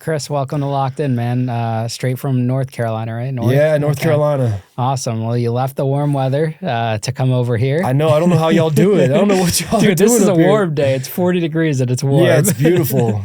Chris, welcome to Locked In, man. Straight from North Carolina, right? North Carolina. Awesome. Well, you left the warm weather to come over here. I know. I don't know how y'all do it. I don't know what y'all are doing. Dude, this is a here. warm day. It's 40 degrees and it's warm. Yeah, it's beautiful.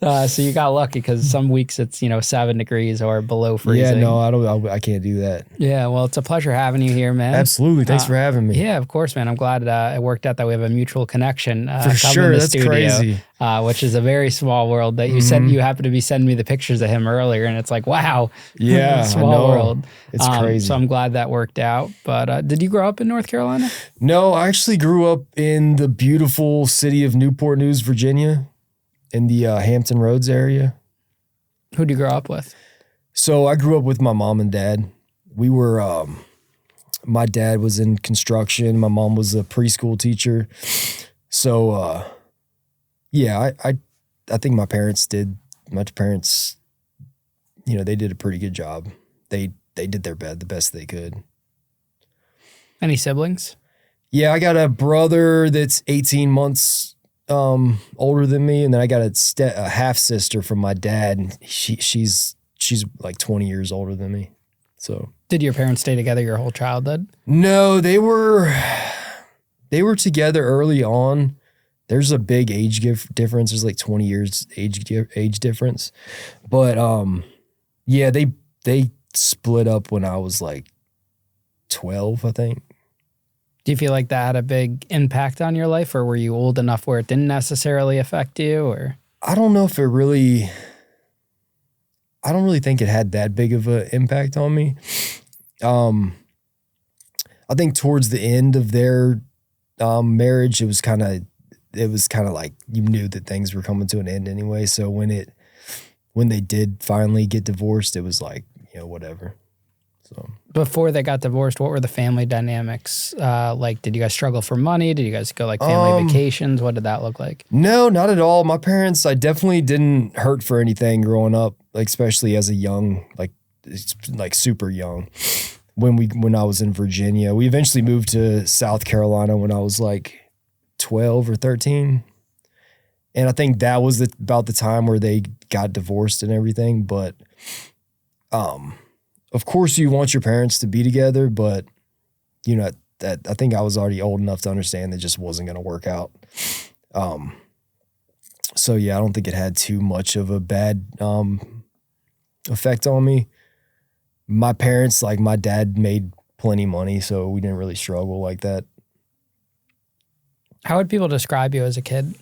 So you got lucky because some weeks it's 7 degrees or below freezing. Yeah, no, I can't do that. Yeah, well, it's a pleasure having you here, man. Absolutely. Thanks for having me. Yeah, of course, man. I'm glad it worked out that we have a mutual connection. For sure, that's studio, crazy. Which is a very small world. That you said you happened to be sending me the pictures of him earlier, and it's like, wow, yeah, small world. It's crazy. So I'm glad that worked out. But did you grow up in North Carolina? No, I actually grew up in the beautiful city of Newport News, Virginia, in the Hampton Roads area. Who'd you grow up with? So I grew up with my mom and dad. We were, my dad was in construction. My mom was a preschool teacher. So, yeah, I think my parents, they did a pretty good job. They did the best they could. Any siblings? Yeah, I got a brother that's 18 months older than me, and then I got a half sister from my dad. And she's like 20 years older than me. So did your parents stay together your whole childhood? No, they were together early on. There's a big age difference. There's like 20 years age difference, but yeah, they split up when I was like 12, I think. Do you feel like that had a big impact on your life, or were you old enough where it didn't necessarily affect you? Or I don't know if I don't really think it had that big of an impact on me. I think towards the end of their marriage, it was kind of like you knew that things were coming to an end anyway. So when they did finally get divorced, it was like, whatever. So before they got divorced, what were the family dynamics like? Did you guys struggle for money? Did you guys go like family vacations? What did that look like? No, not at all. My parents, I definitely didn't hurt for anything growing up, like especially as a young, like super young. When I was in Virginia, we eventually moved to South Carolina when I was like 12 or 13. And I think that was about the time where they got divorced and everything. But of course you want your parents to be together, but that I think I was already old enough to understand that just wasn't going to work out. So yeah, I don't think it had too much of a bad effect on me. My parents, like my dad made plenty of money, so we didn't really struggle like that. How would people describe you as a kid?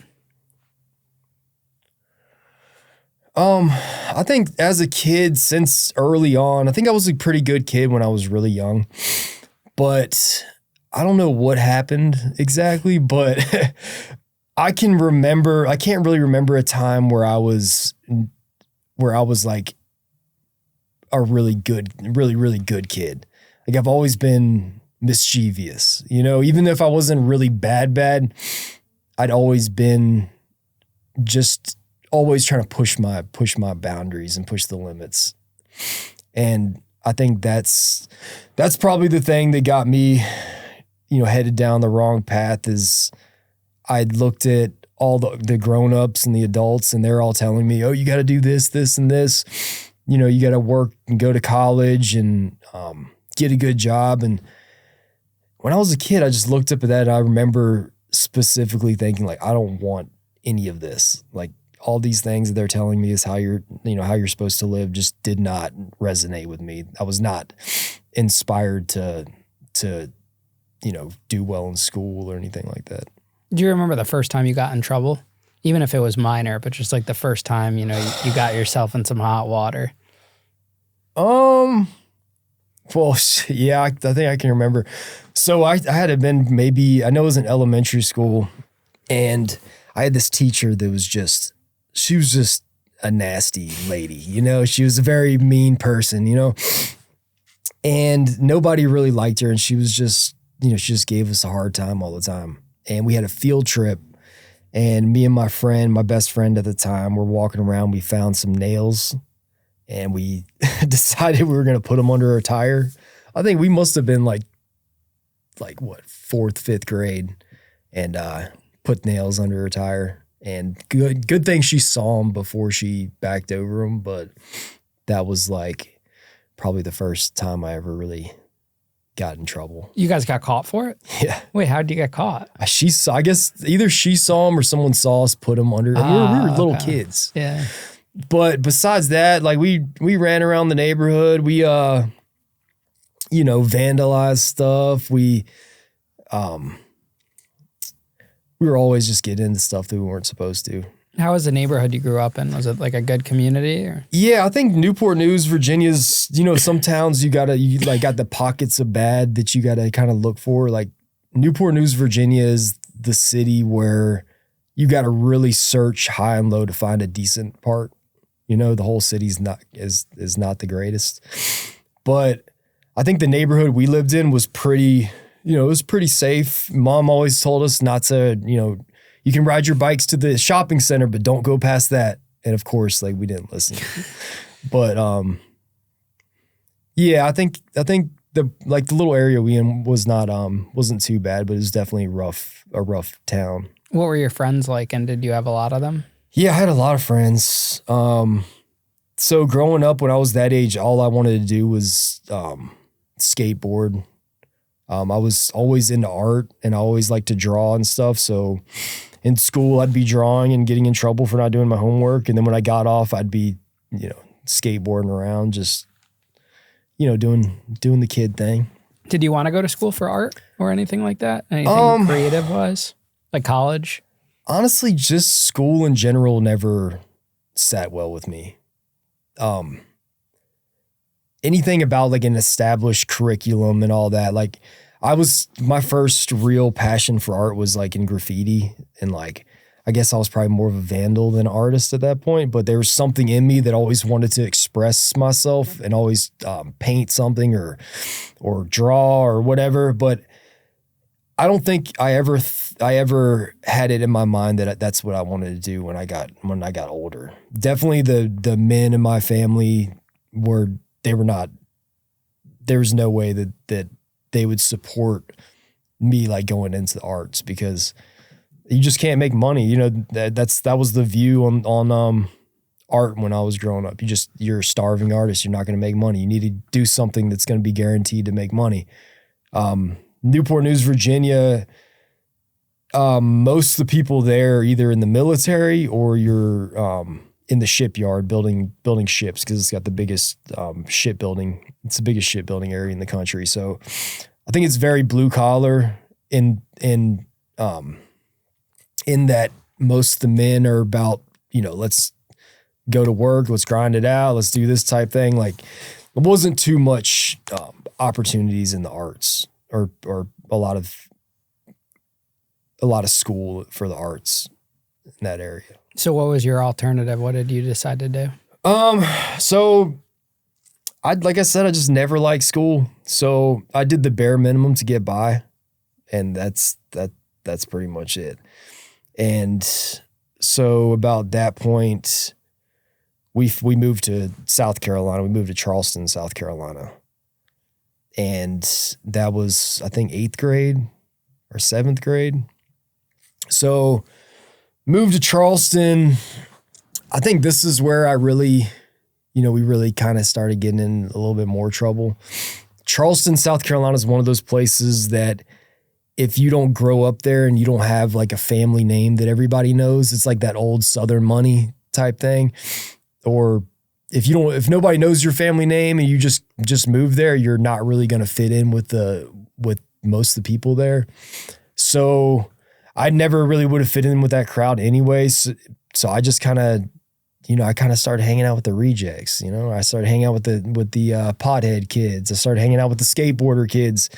I think as a kid, since early on, I think I was a pretty good kid when I was really young, but I don't know what happened exactly, but I can't really remember a time where I was like a really good kid. Like I've always been mischievous, even if I wasn't really bad, I'd always been just always trying to push my boundaries and push the limits. And I think that's probably the thing that got me, headed down the wrong path. Is I looked at all the grown-ups and the adults, and they're all telling me, oh, you got to do this, this, and this. You got to work and go to college and get a good job. And when I was a kid, I just looked up at that, and I remember specifically thinking, like, I don't want any of this. Like, all these things that they're telling me is how you're supposed to live just did not resonate with me. I was not inspired to do well in school or anything like that. Do you remember the first time you got in trouble? Even if it was minor, but just like the first time, you got yourself in some hot water. Well, yeah, I think I can remember. So I had to been maybe, I know it was in elementary school, and I had this teacher that she was just a nasty lady, she was a very mean person, and nobody really liked her. And she was just, she just gave us a hard time all the time. And we had a field trip, and me and my best friend at the time, were walking around. We found some nails, and we decided we were going to put them under our tire. I think we must have been like what, 4th, 5th grade, and put nails under her tire. And good thing she saw him before she backed over him. But that was like probably the first time I ever really got in trouble. You guys got caught for it? Yeah. Wait, how did you get caught? I guess either she saw him or someone saw us put him under. We were little kids. Yeah. But besides that, like we ran around the neighborhood. We vandalized stuff. We were always just getting into stuff that we weren't supposed to. How was the neighborhood you grew up in? Was it like a good community? Or? Yeah, I think Newport News, Virginia's, some towns you got the pockets of bad that you gotta kind of look for. Like Newport News, Virginia is the city where you gotta really search high and low to find a decent part. The whole city's is not the greatest. But I think the neighborhood we lived in was pretty, it was pretty safe. Mom always told us not to, you can ride your bikes to the shopping center, but don't go past that. And of course, like we didn't listen. But yeah, I think the little area we in was wasn't too bad, but it was definitely a rough town. What were your friends like, and did you have a lot of them? Yeah, I had a lot of friends. So growing up when I was that age, all I wanted to do was skateboard. I was always into art and I always liked to draw and stuff. So in school, I'd be drawing and getting in trouble for not doing my homework. And then when I got off, I'd be, skateboarding around, just, doing the kid thing. Did you want to go to school for art or anything like that? Anything creative wise? Like college? Honestly, just school in general never sat well with me. Anything about like an established curriculum and all that, like my first real passion for art was like in graffiti, and like I guess I was probably more of a vandal than an artist at that point, but there was something in me that always wanted to express myself and always paint something or draw or whatever. But I don't think I ever had it in my mind that that's what I wanted to do when I got older. Definitely the men in my family there was no way that they would support me like going into the arts, because you just can't make money. That was the view on art when I was growing up. You're a starving artist. You're not going to make money. You need to do something that's going to be guaranteed to make money. Newport News, Virginia, most of the people there are either in the military or you're in the shipyard building ships, because it's got the biggest shipbuilding. It's the biggest shipbuilding area in the country. So I think it's very blue collar in that most of the men are about, let's go to work, let's grind it out, let's do this type thing. Like it wasn't too much opportunities in the arts or a lot of school for the arts in that area. So what was your alternative? What did you decide to do? So like I said, I just never liked school. So I did the bare minimum to get by, and that's pretty much it. And so about that point, we moved to South Carolina. We moved to Charleston, South Carolina. And that was, I think, 8th grade or 7th grade. So moved to Charleston. I think this is where I really, we really kind of started getting in a little bit more trouble. Charleston, South Carolina is one of those places that if you don't grow up there and you don't have like a family name that everybody knows, it's like that old Southern money type thing. Or if nobody knows your family name and you just move there, you're not really going to fit in with most of the people there. So I never really would have fit in with that crowd anyways. So I just kind of, I started hanging out with the rejects. I started hanging out with the pothead kids. I started hanging out with the skateboarder kids.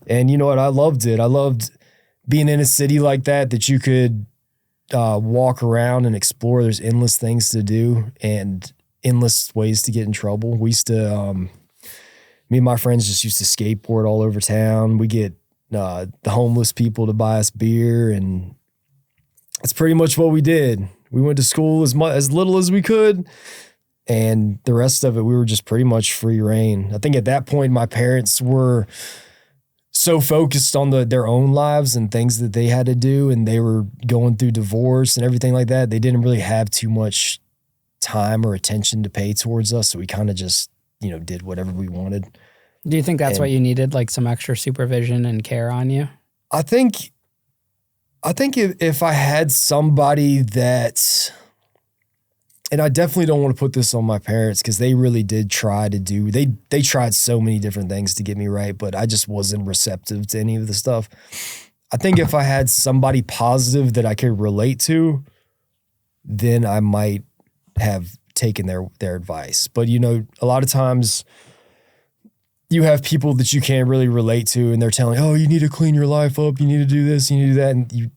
And you know what? I loved it. I loved being in a city like that you could walk around and explore. There's endless things to do and endless ways to get in trouble. We used to, me and my friends just used to skateboard all over town. We get the homeless people to buy us beer, and that's pretty much what we did. We went to school as little as we could, and the rest of it, we were just pretty much free reign. I think at that point, my parents were so focused on their own lives and things that they had to do, and they were going through divorce and everything like that. They didn't really have too much time or attention to pay towards us. So we kind of just, did whatever we wanted. Do you think that's what you needed, like some extra supervision and care on you? I think if I had somebody that, and I definitely don't want to put this on my parents because they really did try to do, they tried so many different things to get me right, but I just wasn't receptive to any of the stuff. I think if I had somebody positive that I could relate to, then I might have taken their advice. But, a lot of times you have people that you can't really relate to and they're telling, oh, you need to clean your life up. You need to do this, you need to do that. And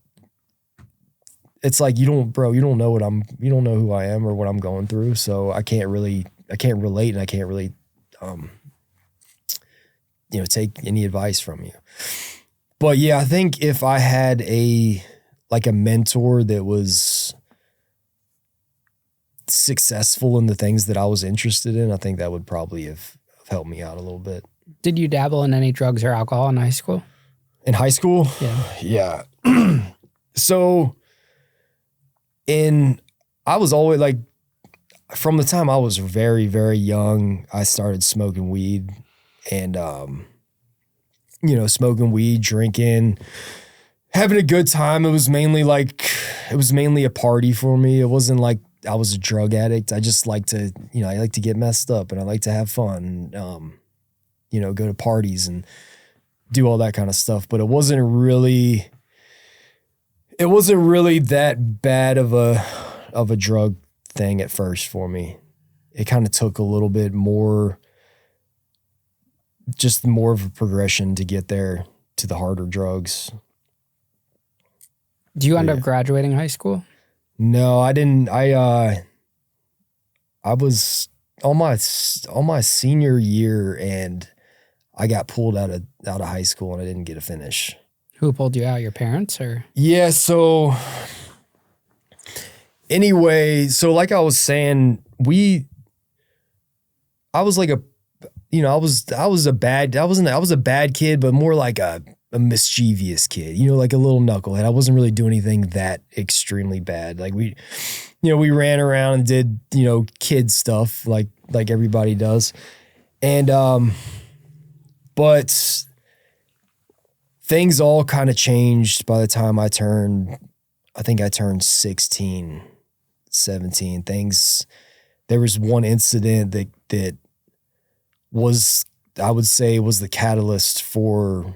it's like, you don't know you don't know who I am or what I'm going through. So I can't relate and I can't really, take any advice from you. But yeah, I think if I had a mentor that was successful in the things that I was interested in, I think that would probably have helped me out a little bit. Did you dabble in any drugs or alcohol in high school? In high school? Yeah. So I was always like, from the time I was very, very young, I started smoking weed and, smoking weed, drinking, having a good time. It was mainly a party for me. It wasn't like I was a drug addict. I just like to, I like to get messed up and I like to have fun, go to parties and do all that kind of stuff. But it wasn't really that bad of a drug thing at first for me. It kind of took a little bit more of a progression to get there to the harder drugs. Do you end up graduating high school? No, I didn't. I was on my senior year and I got pulled out of high school and I didn't get to finish. Who pulled you out? Your parents or? Yeah. So anyway, like I was saying, I was a bad kid, but more like a mischievous kid, like a little knucklehead. I wasn't really doing anything that extremely bad. Like we ran around and did, kid stuff like everybody does. And, but things all kind of changed by the time I turned 16, 17. There was one incident that was, I would say, was the catalyst for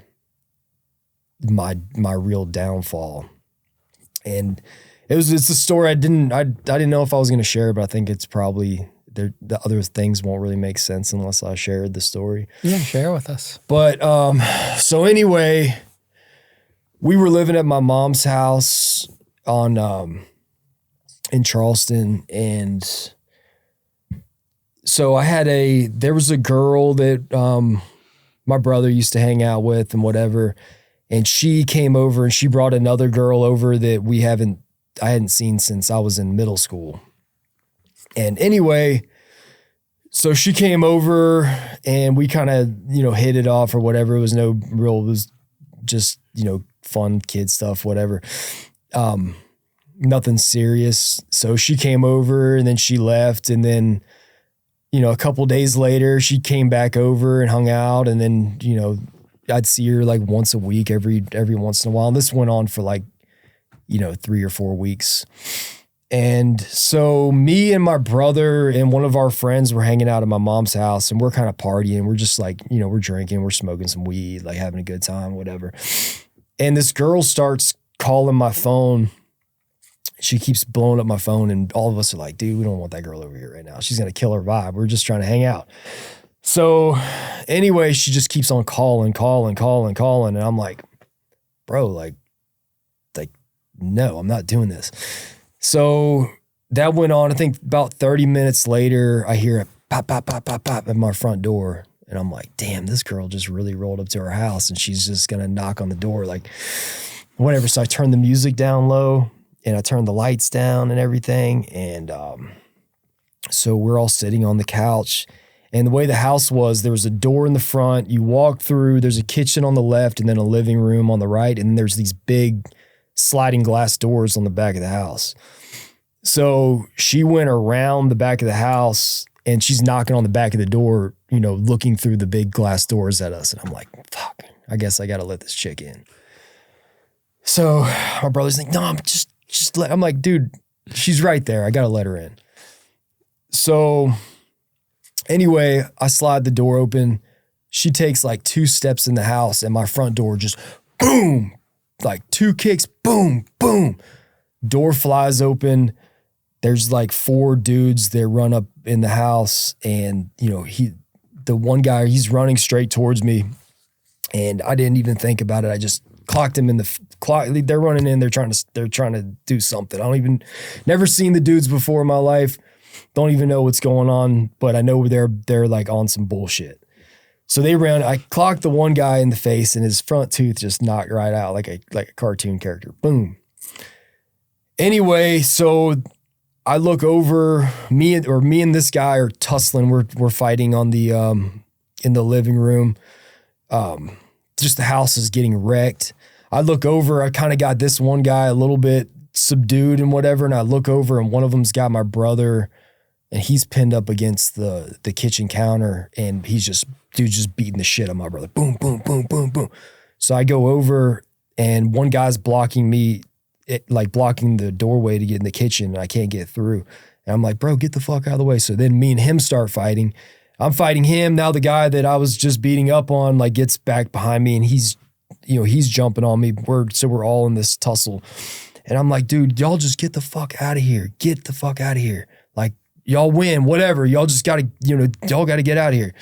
my real downfall. And it's a story I didn't know if I was going to share, but I think it's probably the other things won't really make sense unless I shared the story. Yeah, share with us. But so anyway, we were living at my mom's house in Charleston, and so there was a girl that my brother used to hang out with and whatever, and she came over and she brought another girl over that I hadn't seen since I was in middle school. And anyway, so she came over and we kind of, hit it off or whatever. It was just, fun kid stuff, whatever. Nothing serious. So she came over and then she left. And then, a couple days later, she came back over and hung out. And then, I'd see her like once a week, every once in a while. And this went on for 3 or 4 weeks. And so me and my brother and one of our friends were hanging out at my mom's house and we're kind of partying. We're just we're drinking, we're smoking some weed, having a good time, whatever. And this girl starts calling my phone. She keeps blowing up my phone and all of us are like, dude, we don't want that girl over here right now. She's going to kill her vibe. We're just trying to hang out. So anyway, she just keeps on calling. And I'm like, bro, no, I'm not doing this. So that went on. I think about 30 minutes later, I hear a pop, pop, pop, pop, pop at my front door. And I'm like, damn, this girl just really rolled up to her house and she's just going to knock on the door, whatever. So I turned the music down low and I turned the lights down and everything. And so we're all sitting on the couch And the way the house was, there was a door in the front. You walk through, there's a kitchen on the left and then a living room on the right. And then there's these big sliding glass doors on the back of the house. So she went around the back of the house and she's knocking on the back of the door, you know, looking through the big glass doors at us. And I'm like, fuck, I guess I got to let this chick in. So my brother's like, no, I'm like, dude, she's right there. I got to let her in. So anyway, I slide the door open. She takes like 2 steps in the house and my front door just boom, like 2 kicks, boom, boom. Door flies open. There's like 4 dudes that run up in the house and, you know, the one guy, he's running straight towards me and I didn't even think about it. I just clocked him in the clock. They're running in. They're trying to do something. Never seen the dudes before in my life. Don't even know what's going on, but I know they're like on some bullshit. So they ran. I clocked the one guy in the face, and his front tooth just knocked right out like a cartoon character. Boom. Anyway, so I look over. Me and this guy are tussling. We're fighting on the in the living room. Just the house is getting wrecked. I look over. I kind of got this one guy a little bit subdued and whatever, and I look over, and one of them's got my brother. And he's pinned up against the kitchen counter and he's just beating the shit out of my brother. Boom, boom, boom, boom, boom. So I go over and one guy's blocking me, blocking the doorway to get in the kitchen and I can't get through. And I'm like, bro, get the fuck out of the way. So then me and him start fighting. I'm fighting him. Now the guy that I was just beating up on like gets back behind me and he's jumping on me. We're all in this tussle. And I'm like, dude, y'all just get the fuck out of here. Get the fuck out of here. Like, y'all win, whatever. Y'all just got to, y'all got to get out of here.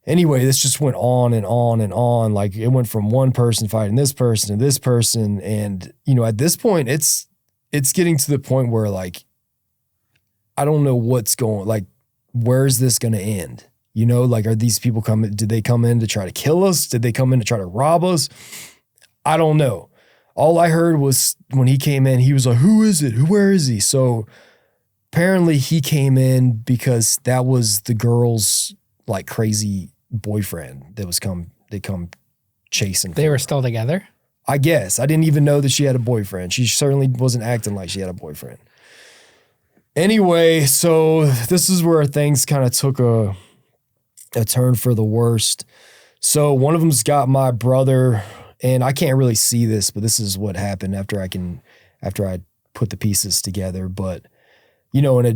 Anyway, this just went on and on and on. Like it went from one person fighting this person to this person. And, at this point, it's getting to the point where like, I don't know what's going, like, where is this going to end? Like, are these people did they come in to try to kill us? Did they come in to try to rob us? I don't know. All I heard was when he came in, he was like, who is it? Where is he? So apparently he came in because that was the girl's like crazy boyfriend that was come chasing. They were still together? I guess. I didn't even know that she had a boyfriend. She certainly wasn't acting like she had a boyfriend. Anyway, so this is where things kind of took a turn for the worst. So one of them's got my brother, and I can't really see this, but this is what happened after I put the pieces together. But in a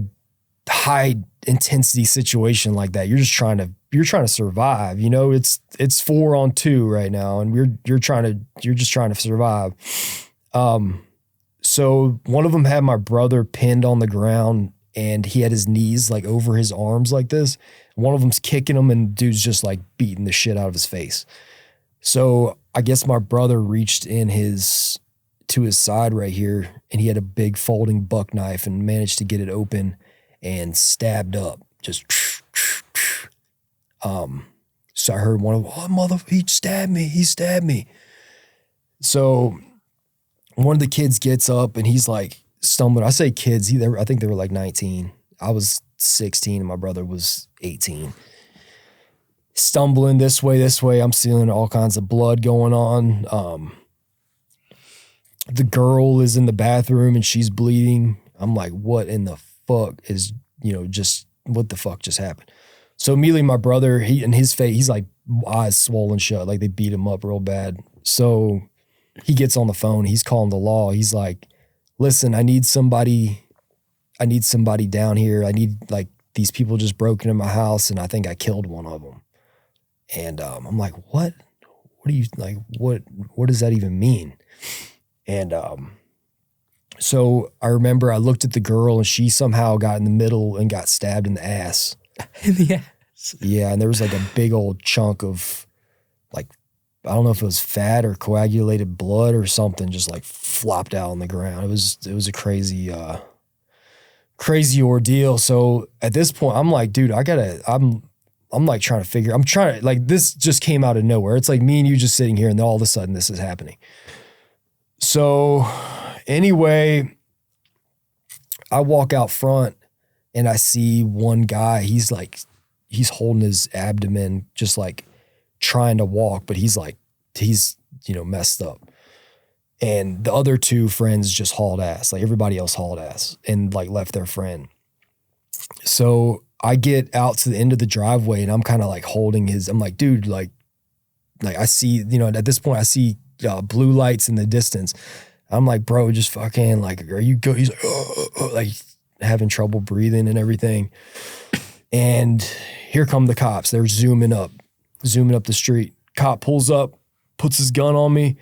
high intensity situation like that, you're trying to survive. It's 4 on 2 right now, and you're just trying to survive. So one of them had my brother pinned on the ground, and he had his knees like over his arms like this. One of them's kicking him, and dude's just like beating the shit out of his face. So I guess my brother reached in to his side right here, and he had a big folding buck knife and managed to get it open and stabbed up. Just so I heard one of them, he stabbed me. So one of the kids gets up and he's like stumbling. I say kids, I think they were like 19. I was 16 and my brother was 18. Stumbling this way. I'm seeing all kinds of blood going on. The girl is in the bathroom and she's bleeding. I'm like, what in the fuck is, what the fuck just happened? So immediately my brother, in his face, he's like eyes swollen shut, like they beat him up real bad. So he gets on the phone. He's calling the law. He's like, listen, I need somebody down here. I need, like, these people just broke into my house and I think I killed one of them. And I'm like, what? What do you, like, what does that even mean? And so I remember I looked at the girl and she somehow got in the middle and got stabbed in the ass. In the ass? Yeah, and there was like a big old chunk of, like, I don't know if it was fat or coagulated blood or something, just like flopped out on the ground. It was a crazy ordeal. So at this point, I'm like, dude, I'm like trying to like, this just came out of nowhere. It's like me and you just sitting here and then all of a sudden this is happening. So anyway, I walk out front and I see one guy, he's he's holding his abdomen, just like trying to walk, but he's messed up. And the other two friends just hauled ass. Like everybody else hauled ass and like left their friend. So I get out to the end of the driveway and I'm kind of like holding I'm like, dude, like I see, at this point I see blue lights in the distance. I'm like, bro, just fucking like, are you good? He's like, like having trouble breathing and everything. And here come the cops. They're zooming up the street. Cop pulls up, puts his gun on me.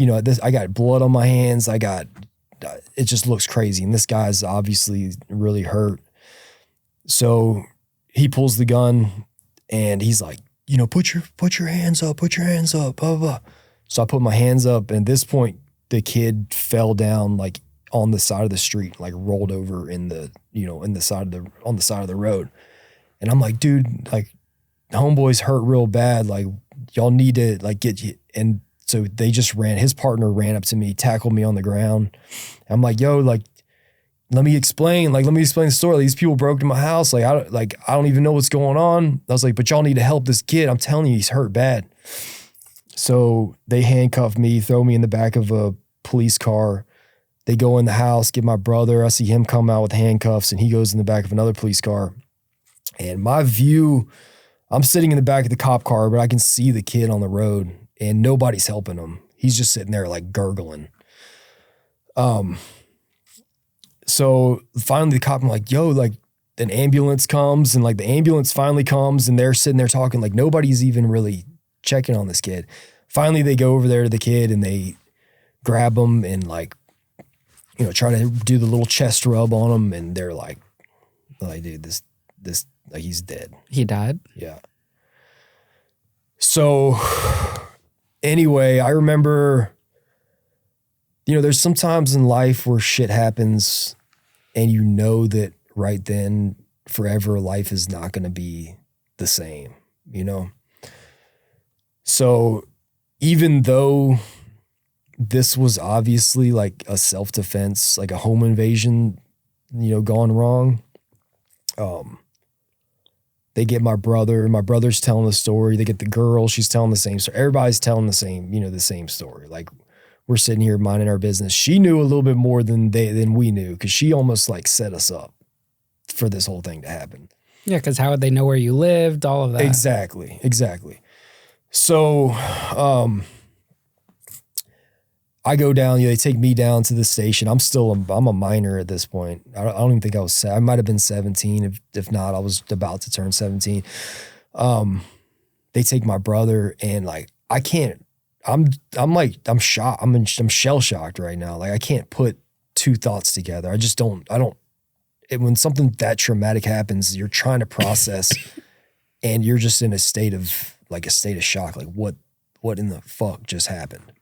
I got blood on my hands. It just looks crazy. And this guy's obviously really hurt. So he pulls the gun and he's like, put your hands up, blah, blah, blah. So I put my hands up, and at this point, the kid fell down like on the side of the street, like rolled over on the side of the road. And I'm like, dude, like homeboy's hurt real bad. Like y'all need to like get you. And so they just his partner ran up to me, tackled me on the ground. I'm like, yo, like, let me explain the story. These people broke into my house. Like, I don't even know what's going on. I was like, but y'all need to help this kid. I'm telling you, he's hurt bad. So they handcuff me, throw me in the back of a police car. They go in the house, get my brother. I see him come out with handcuffs, and he goes in the back of another police car. And my view, I'm sitting in the back of the cop car, but I can see the kid on the road. And nobody's helping him. He's just sitting there like gurgling. So finally the cop, I'm like, yo, like an ambulance comes, and like the ambulance finally comes, and they're sitting there talking like nobody's even really checking on this kid. Finally they go over there to the kid and they grab him and like, try to do the little chest rub on him. And they're like, dude, this, like he's dead. He died? Yeah. So anyway, I remember, there's some times in life where shit happens and that right then forever life is not going to be the same, So even though this was obviously like a self-defense, like a home invasion, gone wrong, they get my brother's telling the story. They get the girl, she's telling the same story. Everybody's telling the same story. Like we're sitting here minding our business. She knew a little bit more than we knew, because she almost like set us up for this whole thing to happen. Yeah, because how would they know where you lived? All of that. Exactly. So I go down, they take me down to the station. I'm a minor at this point. I don't even think I was, I might've been 17. If not, I was about to turn 17. They take my brother, and like, I can't, I'm shocked. I'm shell shocked right now. Like I can't put two thoughts together. When something that traumatic happens, you're trying to process and you're just in a state of shock. Like what in the fuck just happened?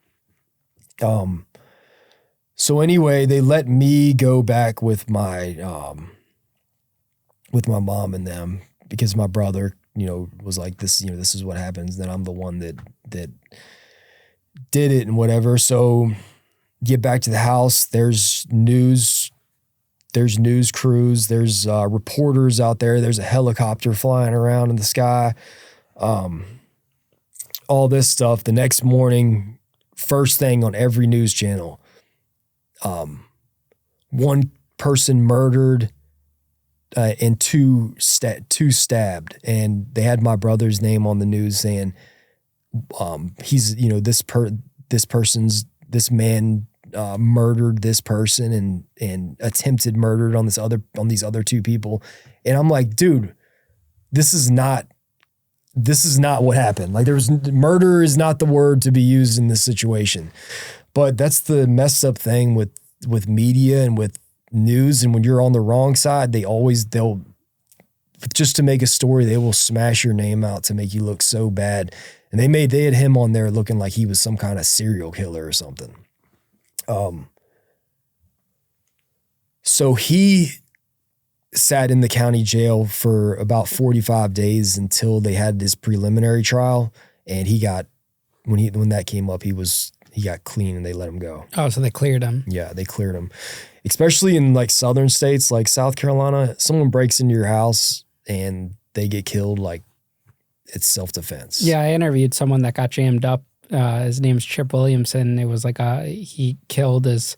So anyway, they let me go back with my mom and them, because my brother, was like, this is what happens. Then I'm the one that did it and whatever. So get back to the house. There's news crews. There's reporters out there. There's a helicopter flying around in the sky. All this stuff. The next morning, first thing on every news channel, one person murdered and two stabbed. And they had my brother's name on the news saying, he's, this man murdered this person and attempted murder on these other two people. And I'm like, dude, this is not what happened. Like murder is not the word to be used in this situation. But that's the messed up thing with media and with news. And when you're on the wrong side, they'll just to make a story, they will smash your name out to make you look so bad. And they had him on there looking like he was some kind of serial killer or something. So he sat in the county jail for about 45 days until they had this preliminary trial. And when that came up, he got clean and they let him go. Oh, so they cleared him. Yeah, they cleared him. Especially in like southern states like South Carolina, someone breaks into your house and they get killed, like it's self-defense. Yeah, I interviewed someone that got jammed up. His name's Chip Williamson. It was like he killed his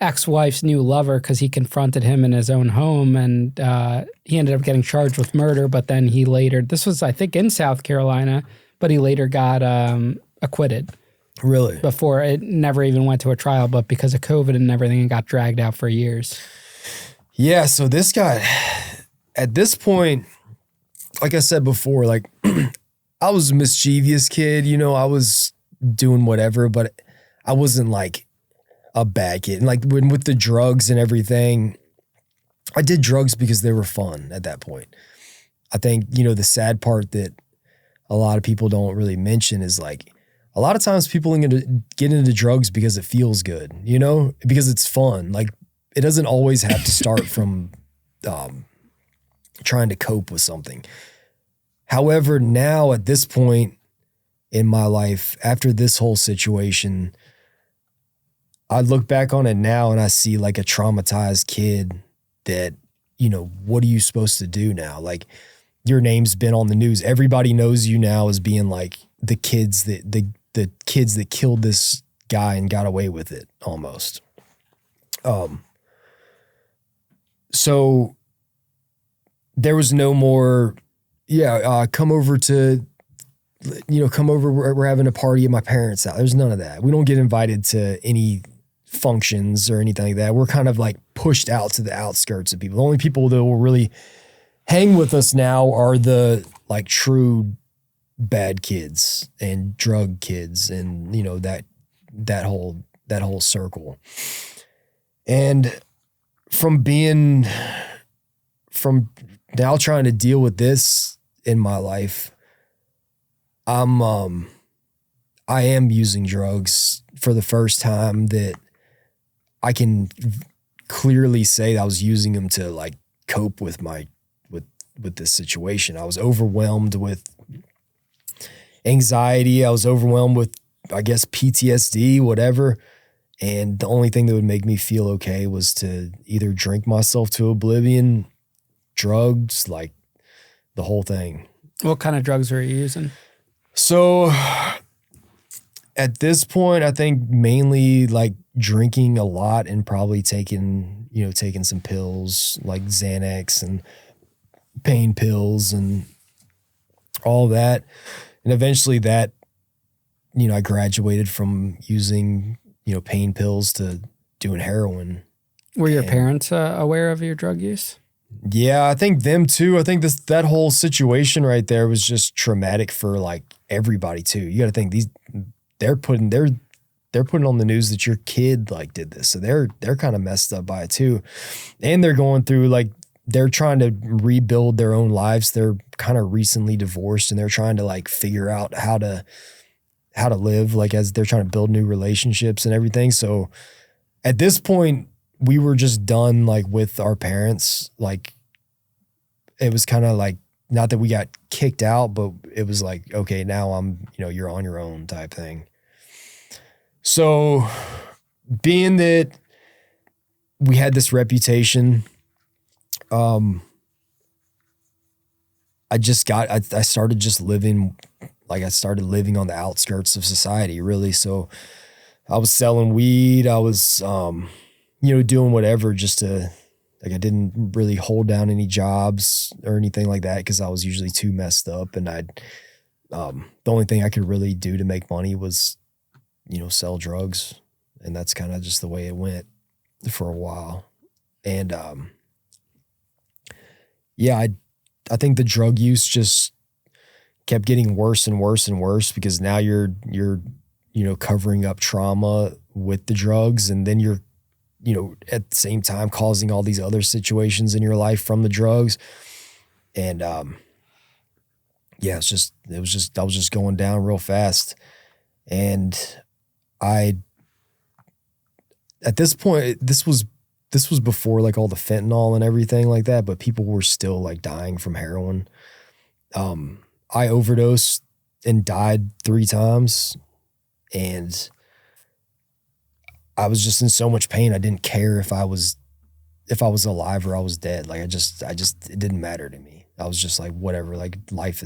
ex-wife's new lover because he confronted him in his own home, and he ended up getting charged with murder. But then he later, this was I think in South Carolina, but he later got acquitted. Really? Before it never even went to a trial, but because of COVID and everything, it got dragged out for years. Yeah, so this guy, at this point, like I said before, like I was a mischievous kid, you know, I was doing whatever, but I wasn't like a bad kid. And like with the drugs and everything, I did drugs because they were fun at that point. I think, you know, the sad part that a lot of people don't really mention is like, a lot of times people get into drugs because it feels good, you know, because it's fun. Like it doesn't always have to start from trying to cope with something. However, now at this point in my life, after this whole situation, I look back on it now and I see like a traumatized kid that, you know, what are you supposed to do now? Like your name's been on the news. Everybody knows you now as being like the kids that killed this guy and got away with it almost. So there was no more, come over, we're having a party at my parents' house. There's none of that. We don't get invited to any functions or anything like that. We're kind of like pushed out to the outskirts of people. The only people that will really hang with us now are the like true bad kids and drug kids and, you know, that whole circle. And from now trying to deal with this in my life, I am using drugs for the first time that I can clearly say I was using them to like cope with with this situation. I was overwhelmed with anxiety. I was overwhelmed with, I guess, PTSD, whatever. And the only thing that would make me feel okay was to either drink myself to oblivion, drugs, like the whole thing. What kind of drugs were you using? So at this point, I think mainly like drinking a lot and probably taking some pills like Xanax and pain pills and all that. And eventually that, you know, I graduated from using, you know, pain pills to doing heroin. Were your parents aware of your drug use? Yeah, I think them too. I think that whole situation right there was just traumatic for like everybody too. You got to think they're putting on the news that your kid like did this. So they're kind of messed up by it too. And they're going through like, they're trying to rebuild their own lives. They're kind of recently divorced and they're trying to like figure out how to live, like as they're trying to build new relationships and everything. So at this point we were just done like with our parents. Like it was kind of like, not that we got kicked out, but it was like, okay, now you're on your own type thing. So being that we had this reputation, I started just living, like I started living on the outskirts of society really. So I was selling weed. I was, doing whatever just to, like I didn't really hold down any jobs or anything like that because I was usually too messed up. And the only thing I could really do to make money was, sell drugs. And that's kind of just the way it went for a while. And, I think the drug use just kept getting worse and worse and worse because now you're covering up trauma with the drugs, and then you're, at the same time causing all these other situations in your life from the drugs. And, I was just going down real fast. And at this point, this was before like all the fentanyl and everything like that, but people were still like dying from heroin. I overdosed and died 3 times, and I was just in so much pain. I didn't care if I was alive or I was dead. Like it didn't matter to me. I was just like, whatever, like life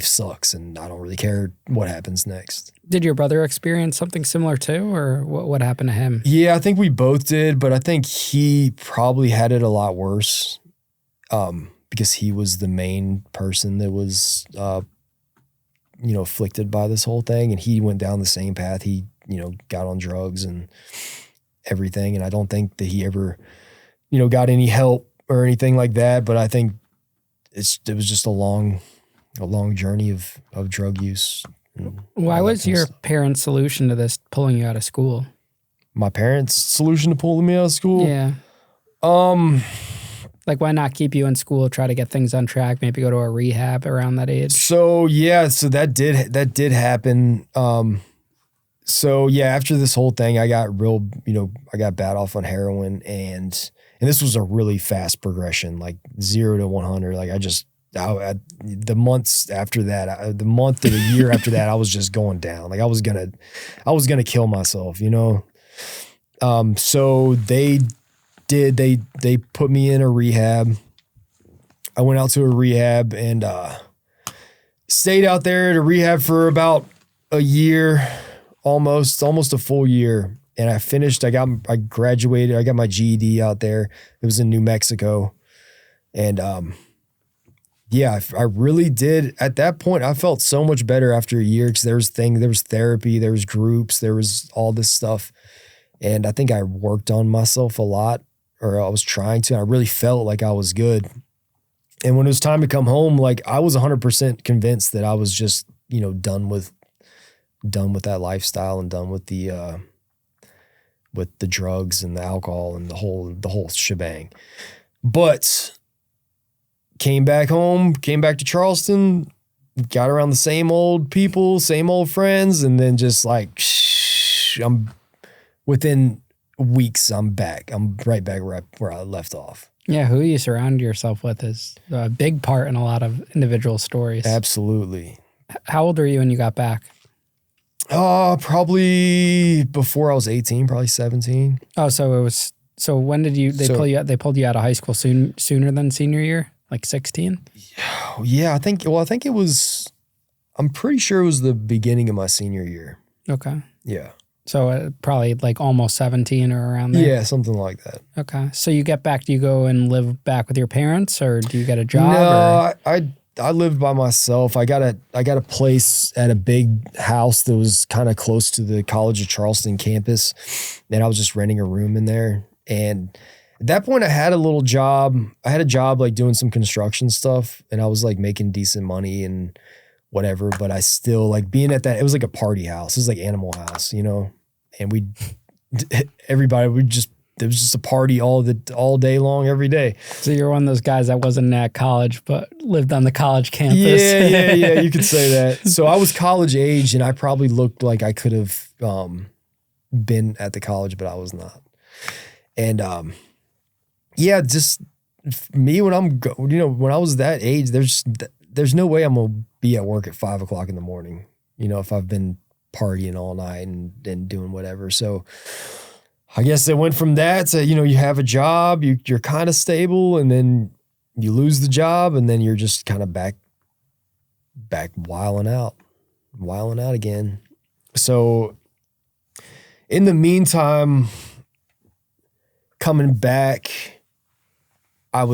sucks and I don't really care what happens next. Did your brother experience something similar too, or what happened to him? Yeah, I think we both did, but I think he probably had it a lot worse because he was the main person that was, afflicted by this whole thing. And he went down the same path. He, got on drugs and everything. And I don't think that he ever, got any help or anything like that. But I think it was just a long journey of drug use. Why was your parents' solution to this pulling you out of school? My parents' solution to pulling me out of school? Yeah. Like, why not keep you in school, try to get things on track, maybe go to a rehab around that age? So that did happen. So yeah, after this whole thing, I got I got bad off on heroin, and this was a really fast progression, like 0 to 100. Like the months after that, the month or the year after that, I was just going down. Like I was gonna kill myself, So they put me in a rehab. I went out to a rehab and stayed out there at a rehab for about a year, almost a full year. And I finished, I graduated, I got my GED out there. It was in New Mexico. And yeah, I really did. At that point, I felt so much better after a year because there was therapy, there was groups, there was all this stuff. And I think I worked on myself a lot, or I was trying to. I really felt like I was good. And when it was time to come home, like I was 100% convinced that I was just, done with that lifestyle and done with the drugs and the alcohol and the whole shebang. But came back home, came back to Charleston, got around the same old people, same old friends, and then just like, within weeks, I'm back. I'm right back where I left off. Yeah, who you surround yourself with is a big part in a lot of individual stories. Absolutely. How old were you when you got back? Probably before I was 18, probably 17. Oh, so when did they pulled you out of high school sooner than senior year? Like 16? Yeah, I think it was, I'm pretty sure it was the beginning of my senior year. Okay. Yeah. So probably like almost 17 or around there? Yeah, something like that. Okay. So you get back, do you go and live back with your parents, or do you get a job? No, I lived by myself. I got a place at a big house that was kind of close to the College of Charleston campus, and I was just renting a room in there. And at that point, I had a little job. I had a job like doing some construction stuff, and I was like making decent money and whatever. But I still like being at that. It was like a party house. It was like Animal House, and everybody would just. It was just a party all day long, every day. So you're one of those guys that wasn't at college, but lived on the college campus. Yeah, you could say that. So I was college age, and I probably looked like I could have been at the college, but I was not. And yeah, just me when I was that age, there's no way I'm gonna be at work at 5 o'clock in the morning. If I've been partying all night and doing whatever. So I guess it went from that to, you have a job, you're kind of stable, and then you lose the job, and then you're just kind of back wilding out again. So in the meantime, coming back, I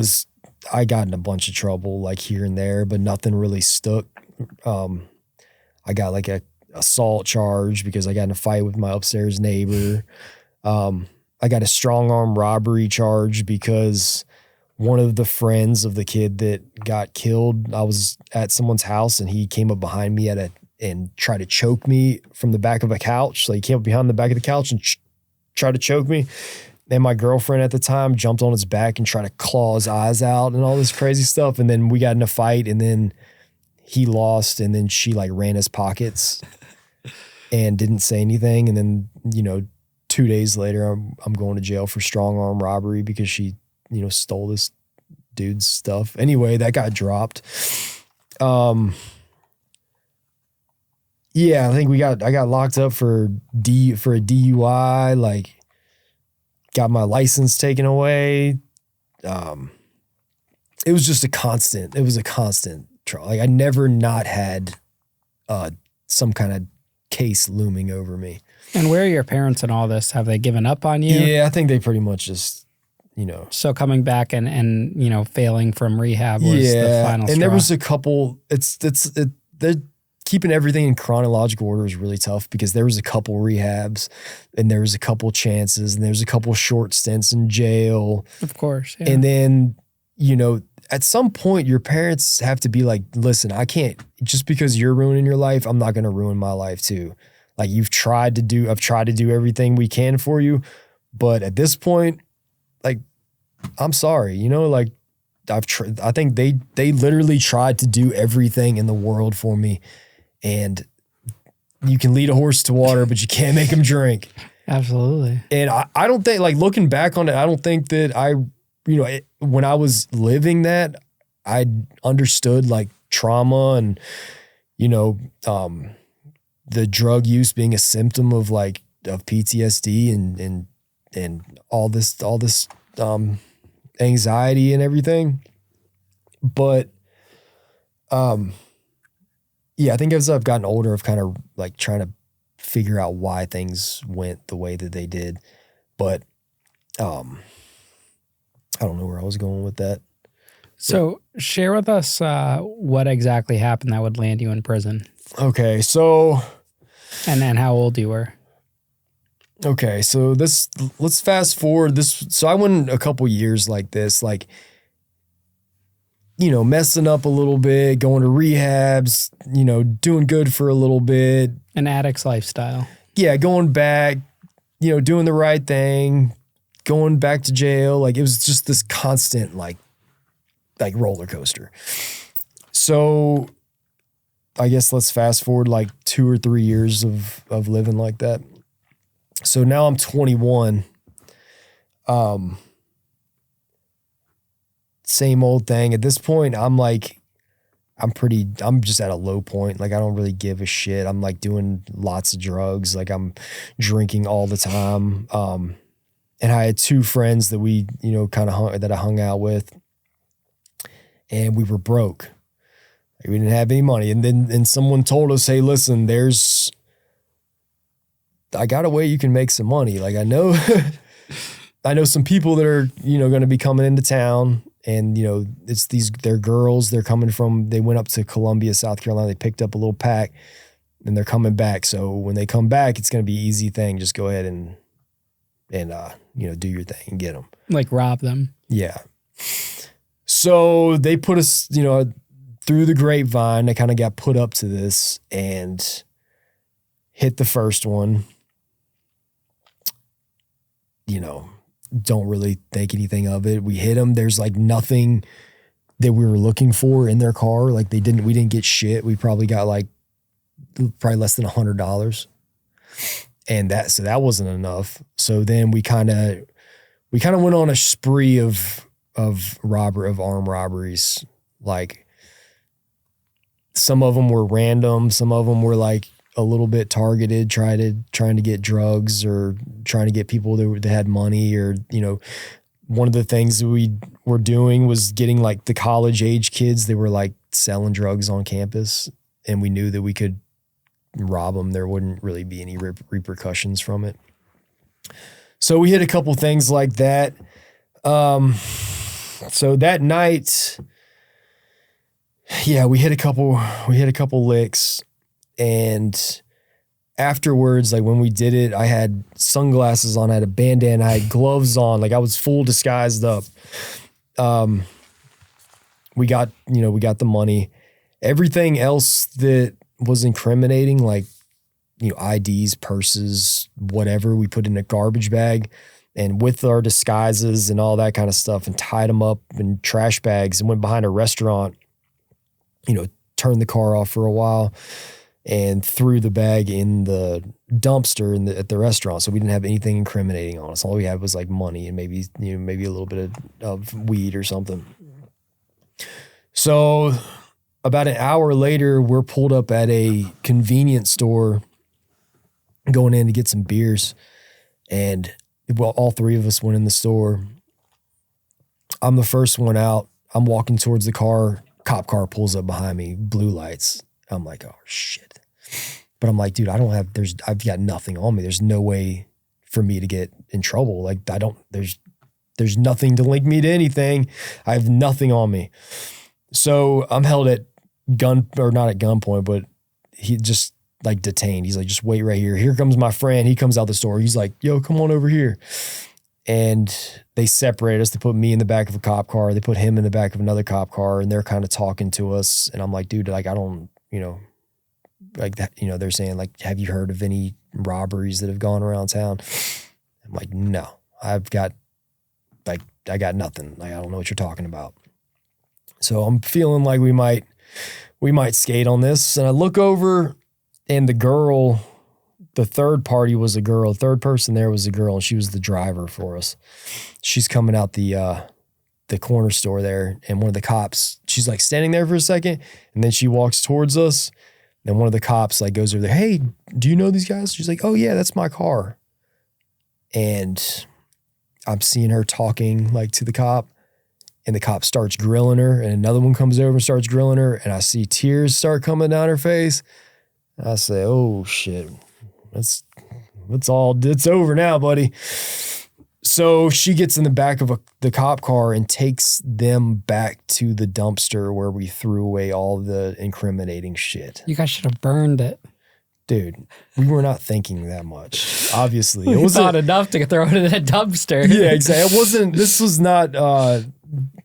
got in a bunch of trouble like here and there, but nothing really stuck. I got like a assault charge because I got in a fight with my upstairs neighbor. I got a strong arm robbery charge because one of the friends of the kid that got killed, I was at someone's house and he came up behind me and tried to choke me from the back of a couch. So he came up behind the back of the couch and tried to choke me. And my girlfriend at the time jumped on his back and tried to claw his eyes out and all this crazy stuff. And then we got in a fight, and then he lost, and then she like ran his pockets and didn't say anything. And then, 2 days later, I'm going to jail for strong arm robbery because she, stole this dude's stuff. Anyway, that got dropped. Yeah, I think I got locked up for a DUI, like got my license taken away. it was just a constant. It was a constant trial. Like I never not had some kind of case looming over me. And where are your parents in all this? Have they given up on you? Yeah, I think they pretty much just, So coming back and failing from rehab was the final straw. And there was a couple, they're keeping everything in chronological order is really tough because there was a couple rehabs and there was a couple chances and there was a couple short stints in jail. Of course. Yeah. And then, at some point your parents have to be like, listen, I can't, just because you're ruining your life, I'm not going to ruin my life too. Like I've tried to do everything we can for you. But at this point, like, I'm sorry, I think they literally tried to do everything in the world for me. And you can lead a horse to water, but you can't make him drink. Absolutely. And I don't think, like looking back on it, I don't think that when I was living that, I understood like trauma and, the drug use being a symptom of PTSD and all this anxiety and everything. But, yeah, I think as I've gotten older, I've kind of like trying to figure out why things went the way that they did. But, I don't know where I was going with that. So share with us what exactly happened that would land you in prison. Okay, so... And then how old you were. Okay, so let's fast forward this. So I went a couple years like this, messing up a little bit, going to rehabs, doing good for a little bit. An addict's lifestyle. Yeah, going back, doing the right thing, going back to jail. Like it was just this constant like roller coaster. So I guess let's fast forward like 2 or 3 years of living like that. So now I'm 21. Same old thing. At this point, I'm just at a low point. Like I don't really give a shit. I'm like doing lots of drugs. Like I'm drinking all the time. And I had 2 friends that we, that I hung out with, and we were broke. We didn't have any money. And then someone told us, hey, listen, I got a way you can make some money. Like I know some people that are, going to be coming into town, and, they're girls, they went up to Columbia, South Carolina. They picked up a little pack and they're coming back. So when they come back, it's going to be an easy thing. Just go ahead and do your thing and get them. Like rob them. Yeah. So they put us, through the grapevine. They kind of got put up to this and hit the first one. Don't really think anything of it. We hit them. There's like nothing that we were looking for in their car. Like we didn't get shit. We probably got probably less than $100. And that wasn't enough. So then we kind of went on a spree of armed robberies. Like some of them were random. Some of them were like a little bit targeted, trying to get drugs or trying to get people that had money, or, one of the things that we were doing was getting like the college age kids that were like selling drugs on campus, and we knew that we could rob them. There wouldn't really be any repercussions from it. So we hit a couple things like that. So that night, yeah, we hit a couple licks. And afterwards, like when we did it, I had sunglasses on, I had a bandana, I had gloves on, like I was full disguised up. We got the money. Everything else that was incriminating, like, IDs, purses, whatever, we put in a garbage bag, and with our disguises and all that kind of stuff, and tied them up in trash bags and went behind a restaurant, turned the car off for a while, and threw the bag in the dumpster at the restaurant. So we didn't have anything incriminating on us. All we had was like money and maybe a little bit of weed or something. So about an hour later, we're pulled up at a convenience store going in to get some beers. And all 3 of us went in the store. I'm the first one out. I'm walking towards the car. Cop car pulls up behind me, blue lights. I'm like, oh shit. But I'm like, dude, I've got nothing on me. There's no way for me to get in trouble. Like there's nothing to link me to anything. I have nothing on me. So I'm held at not at gunpoint, but he just like detained. He's like, just wait right here. Here comes my friend. He comes out the store. He's like, yo, come on over here. And they separated us. They put me in the back of a cop car. They put him in the back of another cop car, and they're kind of talking to us. And I'm like, dude, like, I don't, like that, they're saying like, have you heard of any robberies that have gone around town? I'm like, no, I got nothing. Like, I don't know what you're talking about. So I'm feeling like we might skate on this. And I look over, and the third party was a girl. The third person there was a girl, and she was the driver for us. She's coming out the corner store there, and one of the cops, she's like standing there for a second, and then she walks towards us, and one of the cops like goes over there, hey, do you know these guys? She's like, oh yeah, that's my car. And I'm seeing her talking like to the cop, and the cop starts grilling her, and another one comes over and starts grilling her, and I see tears start coming down her face. I say, oh shit. It's over now, buddy. So she gets in the back of the cop car and takes them back to the dumpster where we threw away all the incriminating shit. You guys should have burned it. Dude, we were not thinking that much. Obviously. It was not enough to throw it in a dumpster. Yeah, exactly.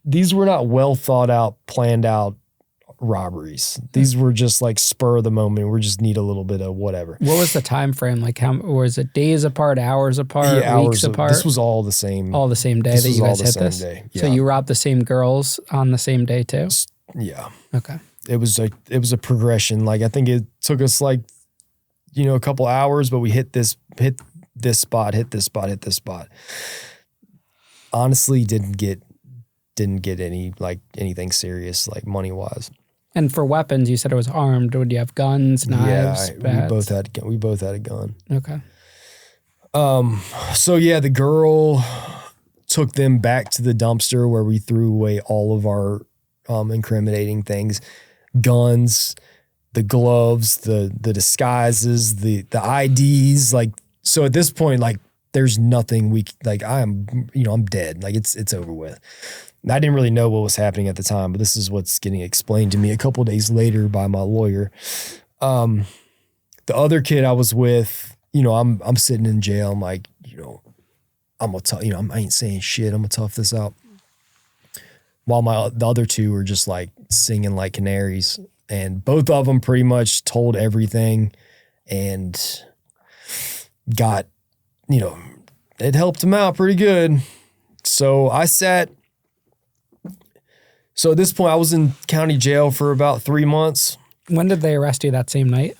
These were not well thought out, planned out robberies. These were just like spur of the moment. We just need a little bit of whatever. What was the time frame? Like, how was it? Days apart, hours apart, weeks apart? This was all the same. All the same day that you guys hit this? Yeah. So you robbed the same girls on the same day too? Yeah. Okay. It was a progression. Like, I think it took us like, a couple hours, but we hit this spot. Honestly, didn't get any like anything serious, like money wise. And for weapons, you said it was armed. Would you have guns, knives, bats? We both had a gun. Okay. So yeah, the girl took them back to the dumpster where we threw away all of our incriminating things, guns, the gloves, the disguises, the IDs. Like, so at this point, like, there's nothing I'm dead. Like, it's over with. I didn't really know what was happening at the time, but this is what's getting explained to me a couple of days later by my lawyer. The other kid I was with, I'm sitting in jail. I'm like, I'm gonna tell, I ain't saying shit. I'm gonna tough this out. While the other two were just like singing like canaries, and both of them pretty much told everything and got, it helped them out pretty good. So So at this point, I was in county jail for about 3 months. When did they arrest you? That same night?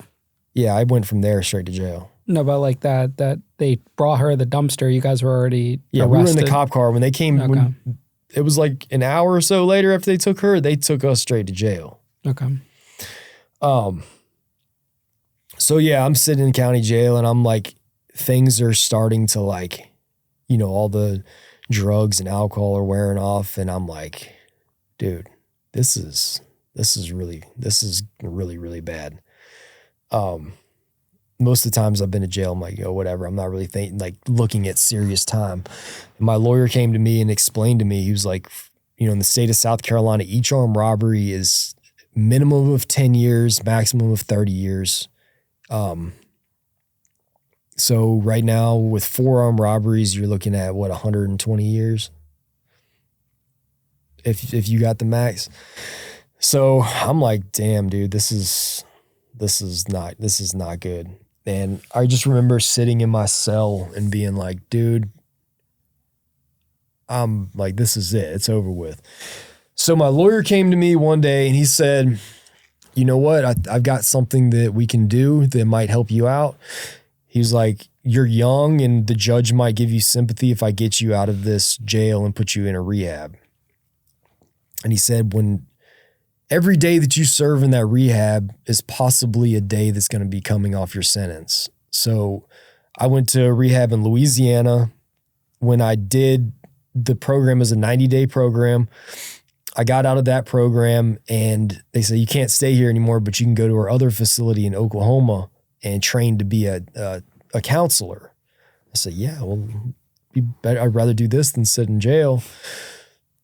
Yeah, I went from there straight to jail. No, but like that they brought her to the dumpster. You guys were already arrested. We were in the cop car. When they came, when it was like an hour or so later after they took her, they took us straight to jail. Okay. So yeah, I'm sitting in county jail, and I'm like, things are starting to like, all the drugs and alcohol are wearing off, and I'm like, dude, this is really, really bad. Most of the times I've been to jail, I'm like, whatever. I'm not really looking at serious time. And my lawyer came to me and explained to me, he was like, in the state of South Carolina, each armed robbery is minimum of 10 years, maximum of 30 years. So right now with 4 armed robberies, you're looking at 120 years? If you got the max. So I'm like, damn, dude, this is not good. And I just remember sitting in my cell and being like, dude, I'm like, this is it. It's over with. So my lawyer came to me one day and he said, you know what? I've got something that we can do that might help you out. He's like, you're young and the judge might give you sympathy if I get you out of this jail and put you in a rehab. And he said, when every day that you serve in that rehab is possibly a day that's going to be coming off your sentence. So I went to rehab in Louisiana. When I did the program as a 90-day program, I got out of that program and they said, you can't stay here anymore, but you can go to our other facility in Oklahoma and train to be a counselor. I said, yeah, well, I'd rather do this than sit in jail.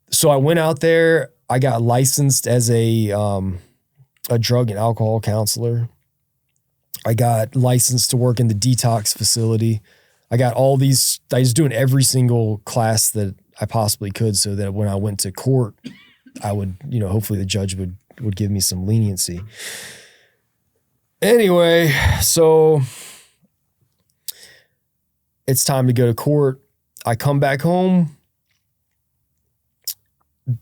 So I went out there. I got licensed as a drug and alcohol counselor. I got licensed to work in the detox facility. I got all these, I was doing every single class that I possibly could so that when I went to court, I would, hopefully the judge would give me some leniency. Anyway, so it's time to go to court. I come back home.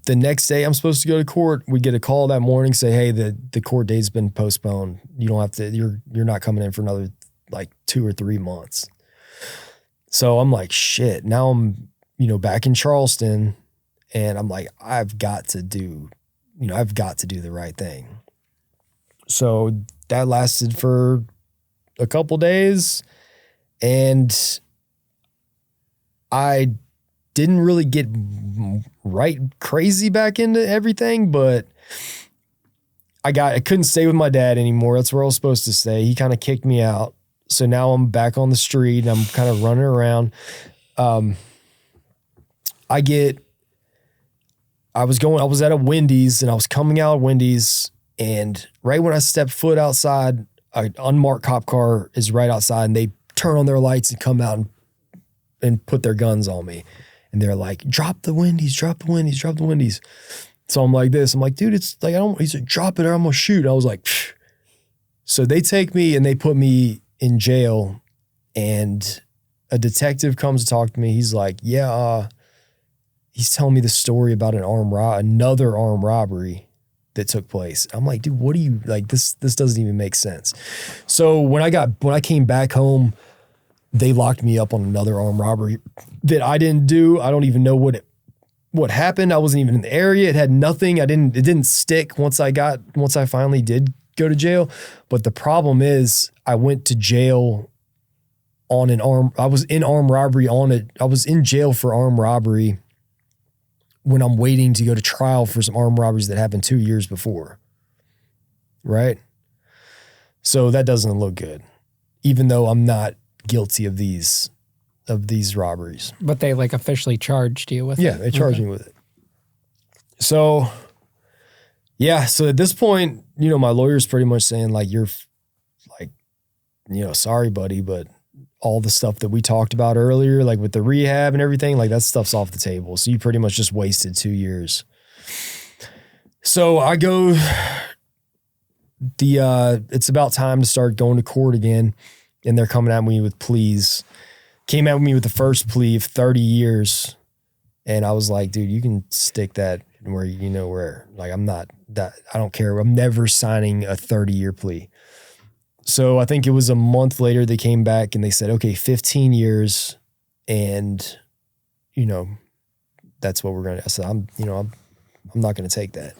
The next day I'm supposed to go to court. We get a call that morning, say, hey, the court date's been postponed. You don't have to, you're not coming in for another like 2 or 3 months. So I'm like, shit, now I'm, back in Charleston and I'm like, I've got to do the right thing. So that lasted for a couple days and I didn't really get right crazy back into everything, but I couldn't stay with my dad anymore. That's where I was supposed to stay. He kind of kicked me out. So now I'm back on the street and I'm kind of running around. I was at a Wendy's and I was coming out of Wendy's and right when I stepped foot outside, an unmarked cop car is right outside and they turn on their lights and come out and put their guns on me. And they're like, drop the Wendy's, drop the Wendy's, drop the Wendy's. So I'm like this. I'm like, dude, it's like, he's like, drop it or I'm going to shoot. I was like, phew. So they take me and they put me in jail and a detective comes to talk to me. He's like, yeah, he's telling me the story about another armed robbery that took place. I'm like, dude, what do you like? This doesn't even make sense. So when I came back home, they locked me up on another armed robbery that I didn't do. I don't even know what happened. I wasn't even in the area. It had nothing. It didn't stick once I finally did go to jail. But the problem is I went to jail I was in armed robbery I was in jail for armed robbery when I'm waiting to go to trial for some armed robberies that happened 2 years before. Right? So that doesn't look good. Even though I'm not guilty of these robberies. But they like officially charged you with it? Yeah, they charged me with it. So, yeah. So at this point, my lawyer's pretty much saying like, you're like, sorry, buddy, but all the stuff that we talked about earlier, like with the rehab and everything, like that stuff's off the table. So you pretty much just wasted 2 years. So I go, it's about time to start going to court again. And they're coming at me with pleas. Came at me with the first plea of 30 years. And I was like, dude, you can stick that where where. Like, I'm not that, I don't care. I'm never signing a 30-year plea. So I think it was a month later they came back and they said, okay, 15 years. And, that's what we're going to, I said, I'm not going to take that.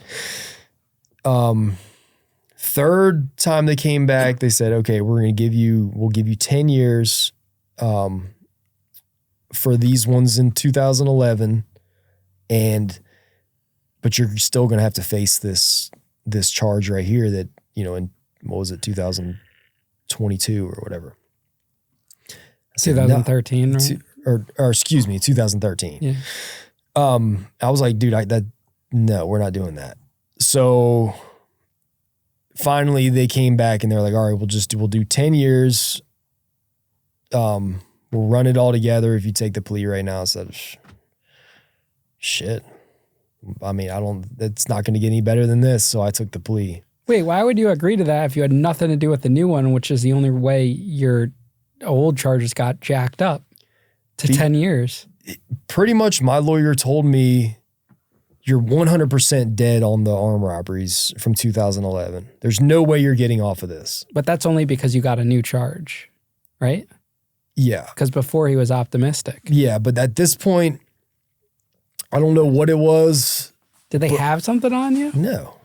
Third time they came back, they said, okay, we'll give you 10 years for these ones in 2011. But you're still going to have to face this charge right here that, in, what was it, 2022 or whatever. 2013, right? Or excuse me, 2013. Yeah. I was like, dude, no, we're not doing that. So finally they came back and they're like, all right, we'll do 10 years. We'll run it all together if you take the plea right now. I said, shit. I mean, it's not going to get any better than this. So I took the plea. Wait, why would you agree to that if you had nothing to do with the new one, which is the only way your old charges got jacked up to 10 years? Pretty much my lawyer told me, you're 100% dead on the armed robberies from 2011. There's no way you're getting off of this. But that's only because you got a new charge, right? Yeah. Because before he was optimistic. Yeah, but at this point, I don't know what it was. Did they have something on you? No.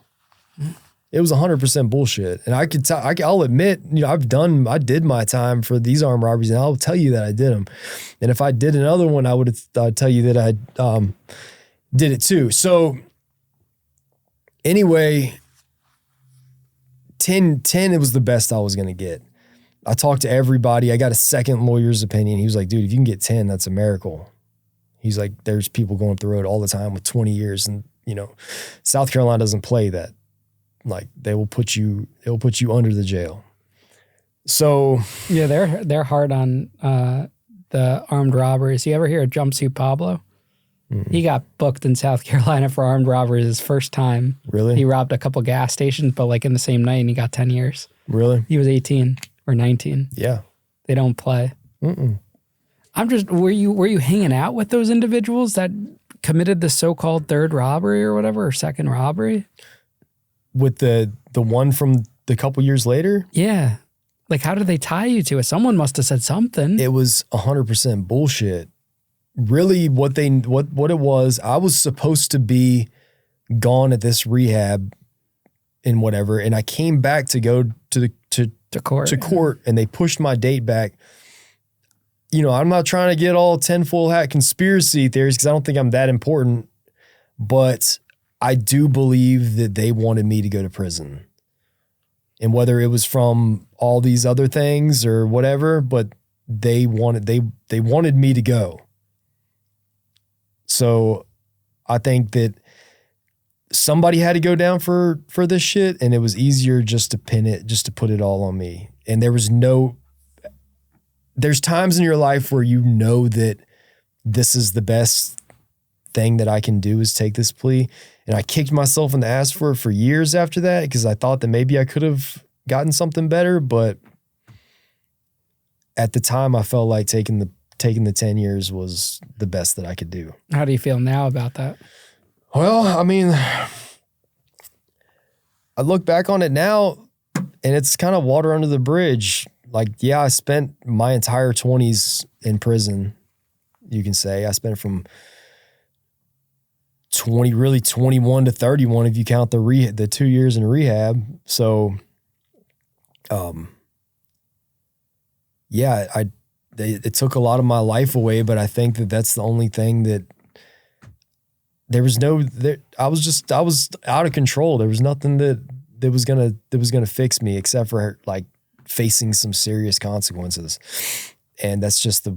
It was 100% bullshit. And I could tell, I'll admit, I did my time for these armed robberies and I'll tell you that I did them. And if I did another one, I'd tell you that I did it too. So Anyway, 10, it was the best I was going to get. I talked to everybody. I got a second lawyer's opinion. He was like, dude, if you can get 10, that's a miracle. He's like, there's people going up the road all the time with 20 years. And, South Carolina doesn't play that. Like they will put you under the jail. So yeah, they're hard on the armed robberies. You ever hear of Jumpsuit Pablo? Mm-hmm. He got booked in South Carolina for armed robberies his first time. Really? He robbed a couple gas stations, but like in the same night, and he got 10 years. Really? He was 18 or 19. Yeah. They don't play. Were you hanging out with those individuals that committed the so-called third robbery or whatever, or second robbery? With the one from the couple years later? Yeah. Like, how did they tie you to it? Someone must have said something. It was 100% bullshit. Really, what it was, I was supposed to be gone at this rehab and whatever, and I came back to go to court, and they pushed my date back. I'm not trying to get all tinfoil hat conspiracy theories because I don't think I'm that important, but I do believe that they wanted me to go to prison. And whether it was from all these other things or whatever, but they wanted me to go. So I think that somebody had to go down for this shit, and it was easier just to put it all on me. And there's times in your life where that this is the best thing that I can do is take this plea. And I kicked myself in the ass for it for years after that because I thought that maybe I could have gotten something better. But at the time, I felt like taking the 10 years was the best that I could do. How do you feel now about that? Well, I mean, I look back on it now and it's kind of water under the bridge. Like, yeah, I spent my entire 20s in prison, you can say. I spent from 21 to 31 if you count the 2 years in rehab. So, yeah, it took a lot of my life away, but I think that that's the only thing that I was out of control. There was nothing that was gonna fix me except for like facing some serious consequences. And that's just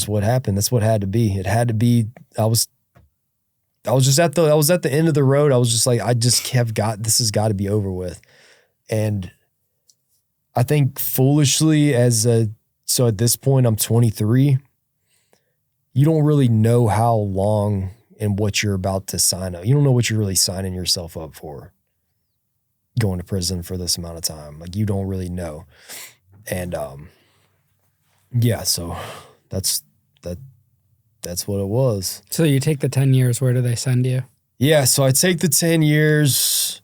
what happened. That's what had to be. It had to be. I was at the end of the road. I was just like, this has got to be over with. And I think foolishly so at this point I'm 23, you don't really know how long and what you're about to sign up. You don't know what you're really signing yourself up for going to prison for this amount of time. Like you don't really know. And, yeah, so that's what it was. So you take the 10 years, where do they send you? Yeah, so I take the 10 years.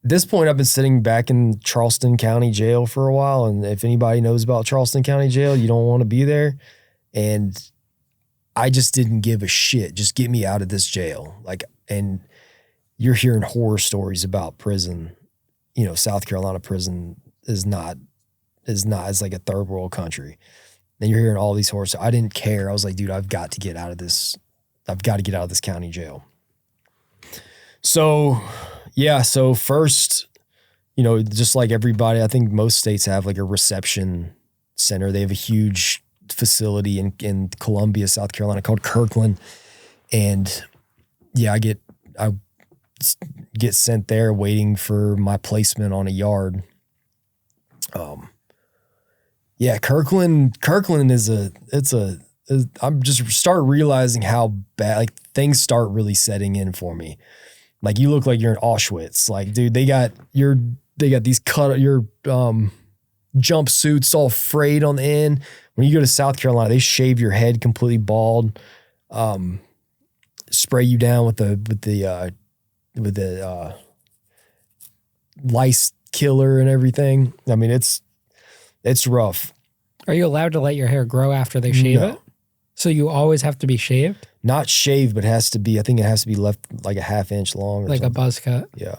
This point, I've been sitting back in Charleston County Jail for a while. And if anybody knows about Charleston County Jail, you don't want to be there. And I just didn't give a shit. Just get me out of this jail. And you're hearing horror stories about prison. South Carolina prison is like a third world country. And you're hearing all these horror stories. I didn't care. I was like, dude, I've got to get out of this. I've got to get out of this county jail. So, yeah. So first, just like everybody, I think most states have like a reception center. They have a huge facility in Columbia, South Carolina called Kirkland. And yeah, I get sent there waiting for my placement on a yard. Yeah, Kirkland I'm just start realizing how bad, like things start really setting in for me. Like you look like you're in Auschwitz. Like, dude, they got these jumpsuits all frayed on the end. When you go to South Carolina, they shave your head completely bald, spray you down with the lice killer and everything. I mean, it's rough. Are you allowed to let your hair grow after they shave it? So you always have to be shaved? Not shaved, but I think it has to be left like a half inch long. Like something. A buzz cut? Yeah.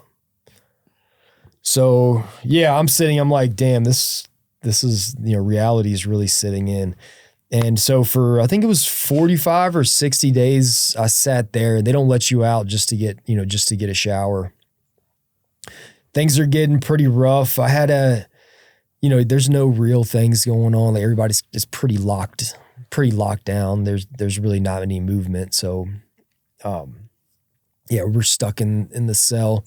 So yeah, I'm like, damn, this is, reality is really sitting in. And so for, I think it was 45 or 60 days, I sat there. They don't let you out just to get a shower. Things are getting pretty rough. I had there's no real things going on. Like everybody's just pretty locked down. There's really not any movement. So, we're stuck in the cell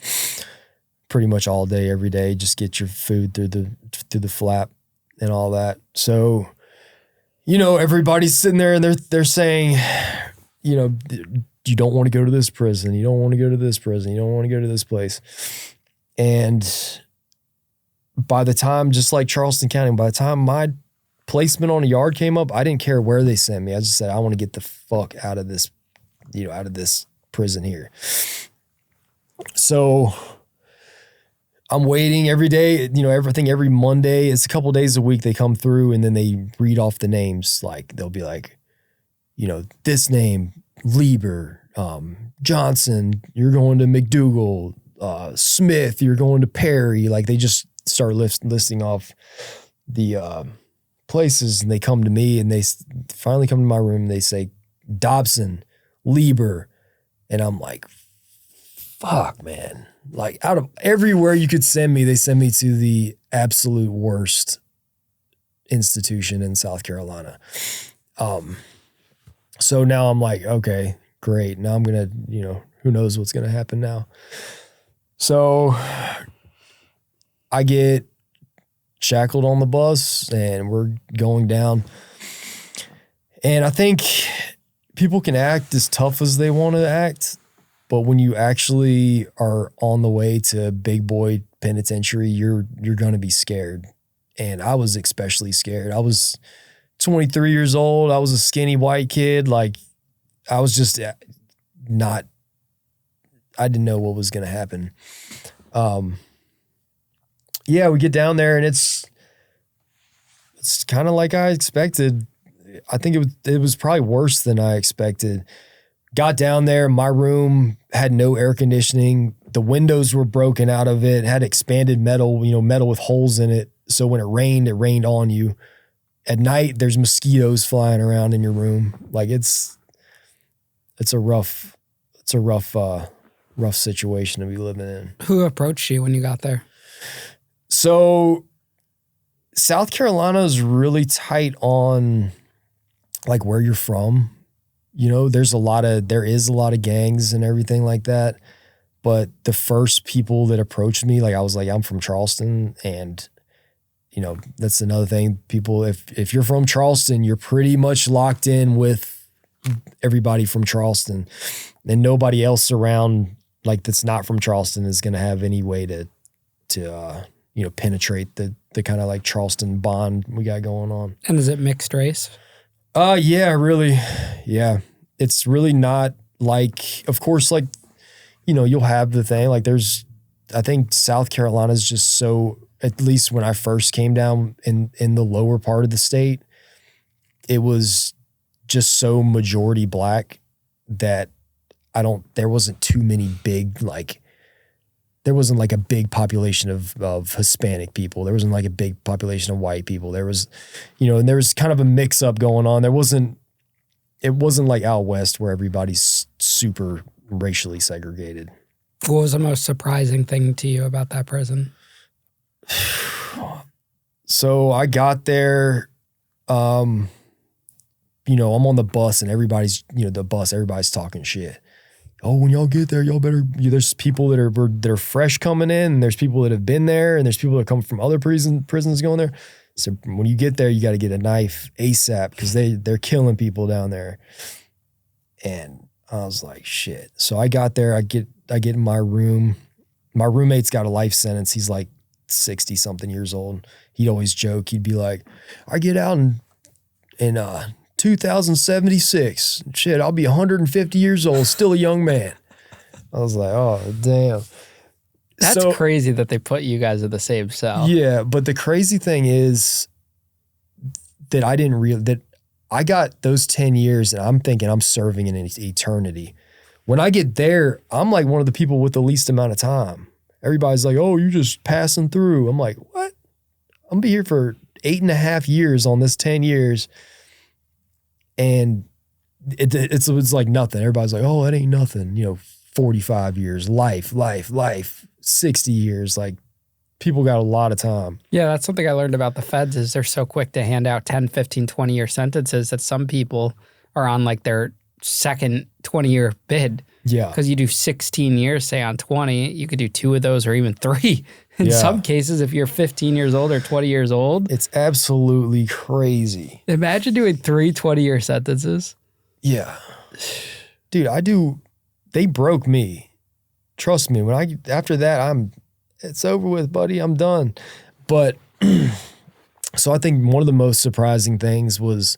pretty much all day, every day. Just get your food through the flap and all that. So, everybody's sitting there and they're saying, you don't want to go to this prison. You don't want to go to this prison. You don't want to go to this place. And by the time, just like Charleston County, by the time my placement on a yard came up, I didn't care where they sent me. I just said, I want to get the fuck out of this, out of this prison here. So I'm waiting every day, every Monday. It's a couple days a week they come through and then they read off the names. Like they'll be like, this name, Lieber, Johnson, you're going to McDougal, Smith, you're going to Perry. Like they just start listing off the places, and they come to me and they finally come to my room and they say, Dobson, Lieber. And I'm like, fuck, man. Like out of everywhere you could send me, they send me to the absolute worst institution in South Carolina. So now I'm like, okay, great. Now I'm going to, who knows what's going to happen now. So I get shackled on the bus and we're going down. And I think people can act as tough as they want to act, but when you actually are on the way to big boy penitentiary, you're going to be scared. And I was especially scared. I was 23 years old. I was a skinny white kid. Like I was just I didn't know what was going to happen. We get down there and it's kind of like I expected. I think it was probably worse than I expected. Got down there, my room had no air conditioning. The windows were broken out of it, had expanded metal, metal with holes in it. So when it rained on you. At night, there's mosquitoes flying around in your room. Like it's a rough situation to be living in. Who approached you when you got there? So South Carolina is really tight on like where you're from. There is a lot of gangs and everything like that. But the first people that approached me, like I was like, I'm from Charleston. And, that's another thing. People, if you're from Charleston, you're pretty much locked in with everybody from Charleston. And nobody else around like that's not from Charleston is going to have any way to penetrate the kind of like Charleston bond we got going on. And is it mixed race? Yeah, really. Yeah. It's really not like, of course, like, you'll have the thing like I think South Carolina is just so, at least when I first came down in the lower part of the state, it was just so majority black that there wasn't too many big, like, there wasn't like a big population of Hispanic people. There wasn't like a big population of white people. There was, and there was kind of a mix up going on. It wasn't like out west where everybody's super racially segregated. What was the most surprising thing to you about that prison? So I got there, I'm on the bus and everybody's talking shit. Oh, when y'all get there, y'all better, there's people that are fresh coming in and there's people that have been there and there's people that come from other prisons going there. So when you get there, you got to get a knife ASAP because they're killing people down there. And I was like, shit. So I got there, I get in my room. My roommate's got a life sentence. He's like 60 something years old. He'd always joke. He'd be like, I get out in 2076. Shit, I'll be 150 years old, still a young man. I was like, oh, damn. That's crazy that they put you guys in the same cell. Yeah, but the crazy thing is that I got those 10 years and I'm thinking I'm serving in an eternity. When I get there, I'm like one of the people with the least amount of time. Everybody's like, oh, you're just passing through. I'm like, what? I'm gonna be here for 8.5 years on this 10 years. And it's like nothing. Everybody's like, oh, it ain't nothing. 45 years, life, 60 years. Like, people got a lot of time. Yeah, that's something I learned about the feds is they're so quick to hand out 10, 15, 20-year sentences that some people are on like their second 20-year bid. Yeah. Because you do 16 years, say on 20, you could do 2 of those or even 3. In some cases, if you're 15 years old or 20 years old. It's absolutely crazy. Imagine doing 3 20-year sentences. Yeah. Dude, they broke me. Trust me. After that, it's over with, buddy. I'm done. But so I think one of the most surprising things was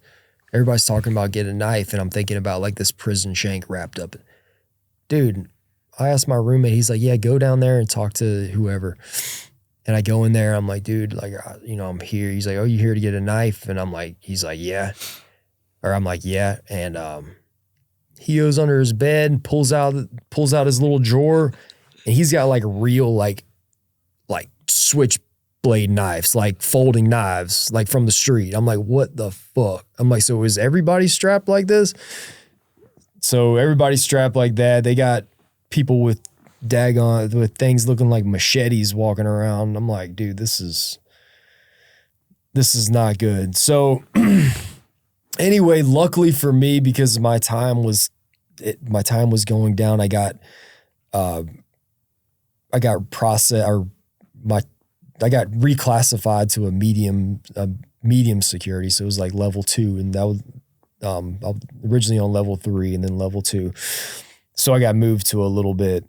everybody's talking about getting a knife, and I'm thinking about like this prison shank wrapped up. Dude, I asked my roommate, he's like, yeah, go down there and talk to whoever. And I go in there, I'm like, dude, like, I'm here. He's like, oh, you here to get a knife? And he's like, yeah. Or I'm like, yeah. And he goes under his bed, pulls out his little drawer, and he's got like real like switchblade knives, like folding knives, like from the street. I'm like, what the fuck? I'm like, so is everybody strapped like this? So everybody's strapped like that. They got people with things looking like machetes walking around. I'm like, dude, this is not good. So anyway, luckily for me, because my time was going down, I got reclassified to a medium security. So it was like level 2, and that was I was originally on level 3 and then level 2. So I got moved to a little bit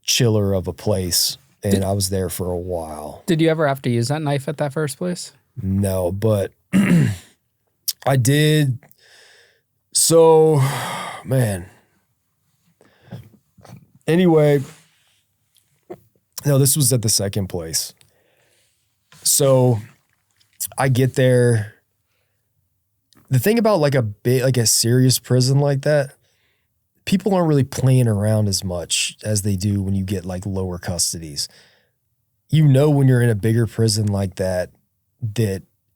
chiller of a place, and I was there for a while. Did you ever have to use that knife at that first place? No, but I did. So, man. Anyway, no, this was at the second place. So I get there. The thing about like a serious prison like that, people aren't really playing around as much as they do when you get like lower custodies. When you're in a bigger prison like that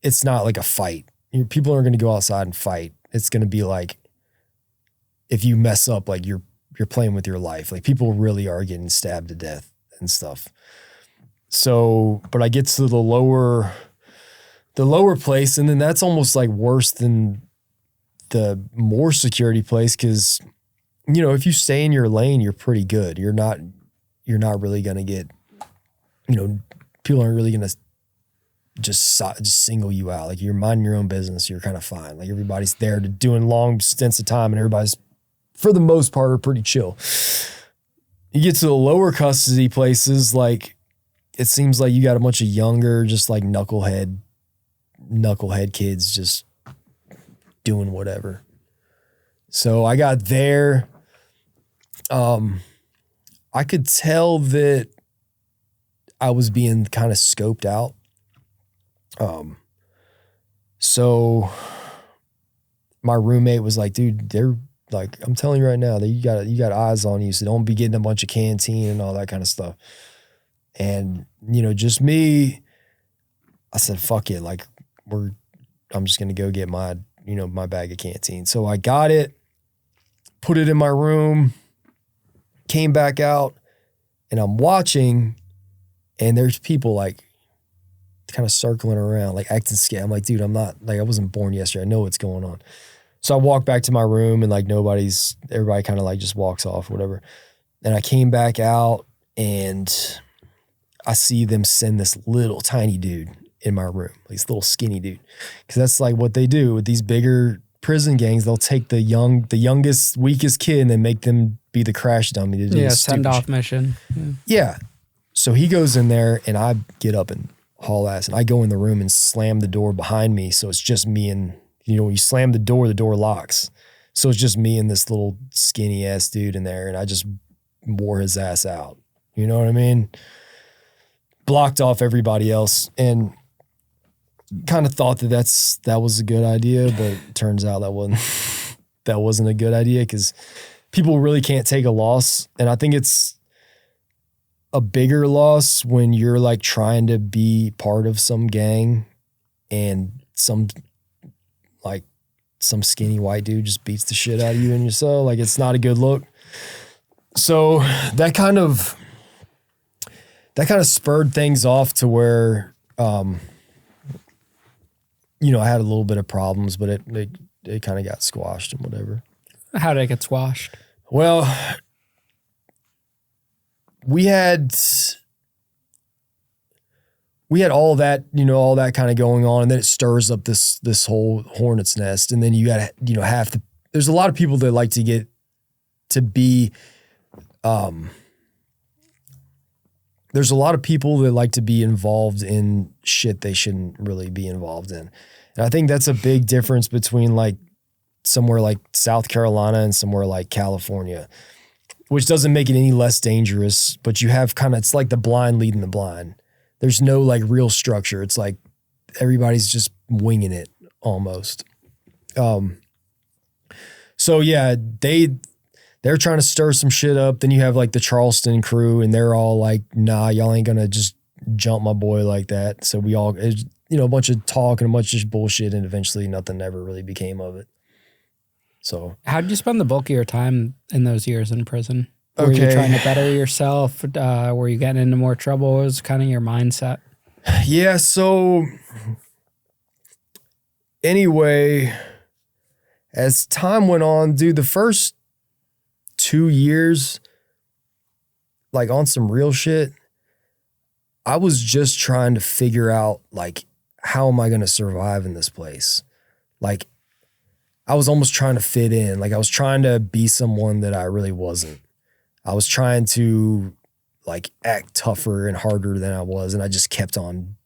it's not like a fight. People aren't going to go outside and fight. It's going to be like, if you mess up, like you're playing with your life. Like, people really are getting stabbed to death and stuff. So, but I get to the lower place, and then that's almost like worse than the more security place, because if you stay in your lane, you're pretty good. You're not really going to get, people aren't really going to just single you out. Like, you're minding your own business. You're kind of fine. Like, everybody's there to doing long stints of time, and everybody's, for the most part, are pretty chill. You get to the lower custody places, like, it seems like you got a bunch of younger, just like knucklehead kids just doing whatever. So I got there. I could tell that I was being kind of scoped out. So my roommate was like, dude, they're like, I'm telling you right now that you got eyes on you. So don't be getting a bunch of canteen and all that kind of stuff. And, just me, I said, fuck it. Like, I'm just going to go get my bag of canteen. So I got it, put it in my room, came back out, and I'm watching, and there's people like kind of circling around, like acting scared. I'm like, dude, I'm not, like, I wasn't born yesterday. I know what's going on. So I walked back to my room, and like everybody kind of like just walks off, whatever. And I came back out, and I see them send this little tiny dude in my room, like this little skinny dude. Cause that's like what they do with these bigger prison gangs. They'll take the youngest, weakest kid and then make them be the crash dummy to do send off mission. Yeah. So he goes in there, and I get up and haul ass, and I go in the room and slam the door behind me. So it's just me, and when you slam the door locks. So it's just me and this little skinny ass dude in there. And I just wore his ass out. You know what I mean? Blocked off everybody else, and kind of thought that was a good idea, but it turns out that wasn't a good idea, because people really can't take a loss. And I think it's a bigger loss when you're like trying to be part of some gang, and some like some skinny white dude just beats the shit out of you in your cell. Like, it's not a good look. So that kind of spurred things off to where, I had a little bit of problems, but it kind of got squashed and whatever. How did it get squashed? Well, we had all that, all that kind of going on, and then it stirs up this whole hornet's nest. And then you got to, there's a lot of people that like to get to be, there's a lot of people that like to be involved in shit they shouldn't really be involved in. And I think that's a big difference between like somewhere like South Carolina and somewhere like California, which doesn't make it any less dangerous, but you have it's like the blind leading the blind. There's no like real structure. It's like everybody's just winging it almost. So yeah, they're trying to stir some shit up. Then you have like the Charleston crew, and they're all like, nah, y'all ain't gonna just jump my boy like that. So we all, a bunch of talk and a bunch of just bullshit, and eventually nothing ever really became of it. So how did you spend the bulk of your time in those years in prison? Were you trying to better yourself? Were you getting into more trouble? What was kind of your mindset? Yeah, so anyway, as time went on, dude, the first 2 years, like on some real shit, I was just trying to figure out, like, how am I going to survive in this place? Like, I was almost trying to fit in. Like, I was trying to be someone that I really wasn't. I was trying to, like, act tougher and harder than I was. And I just kept on,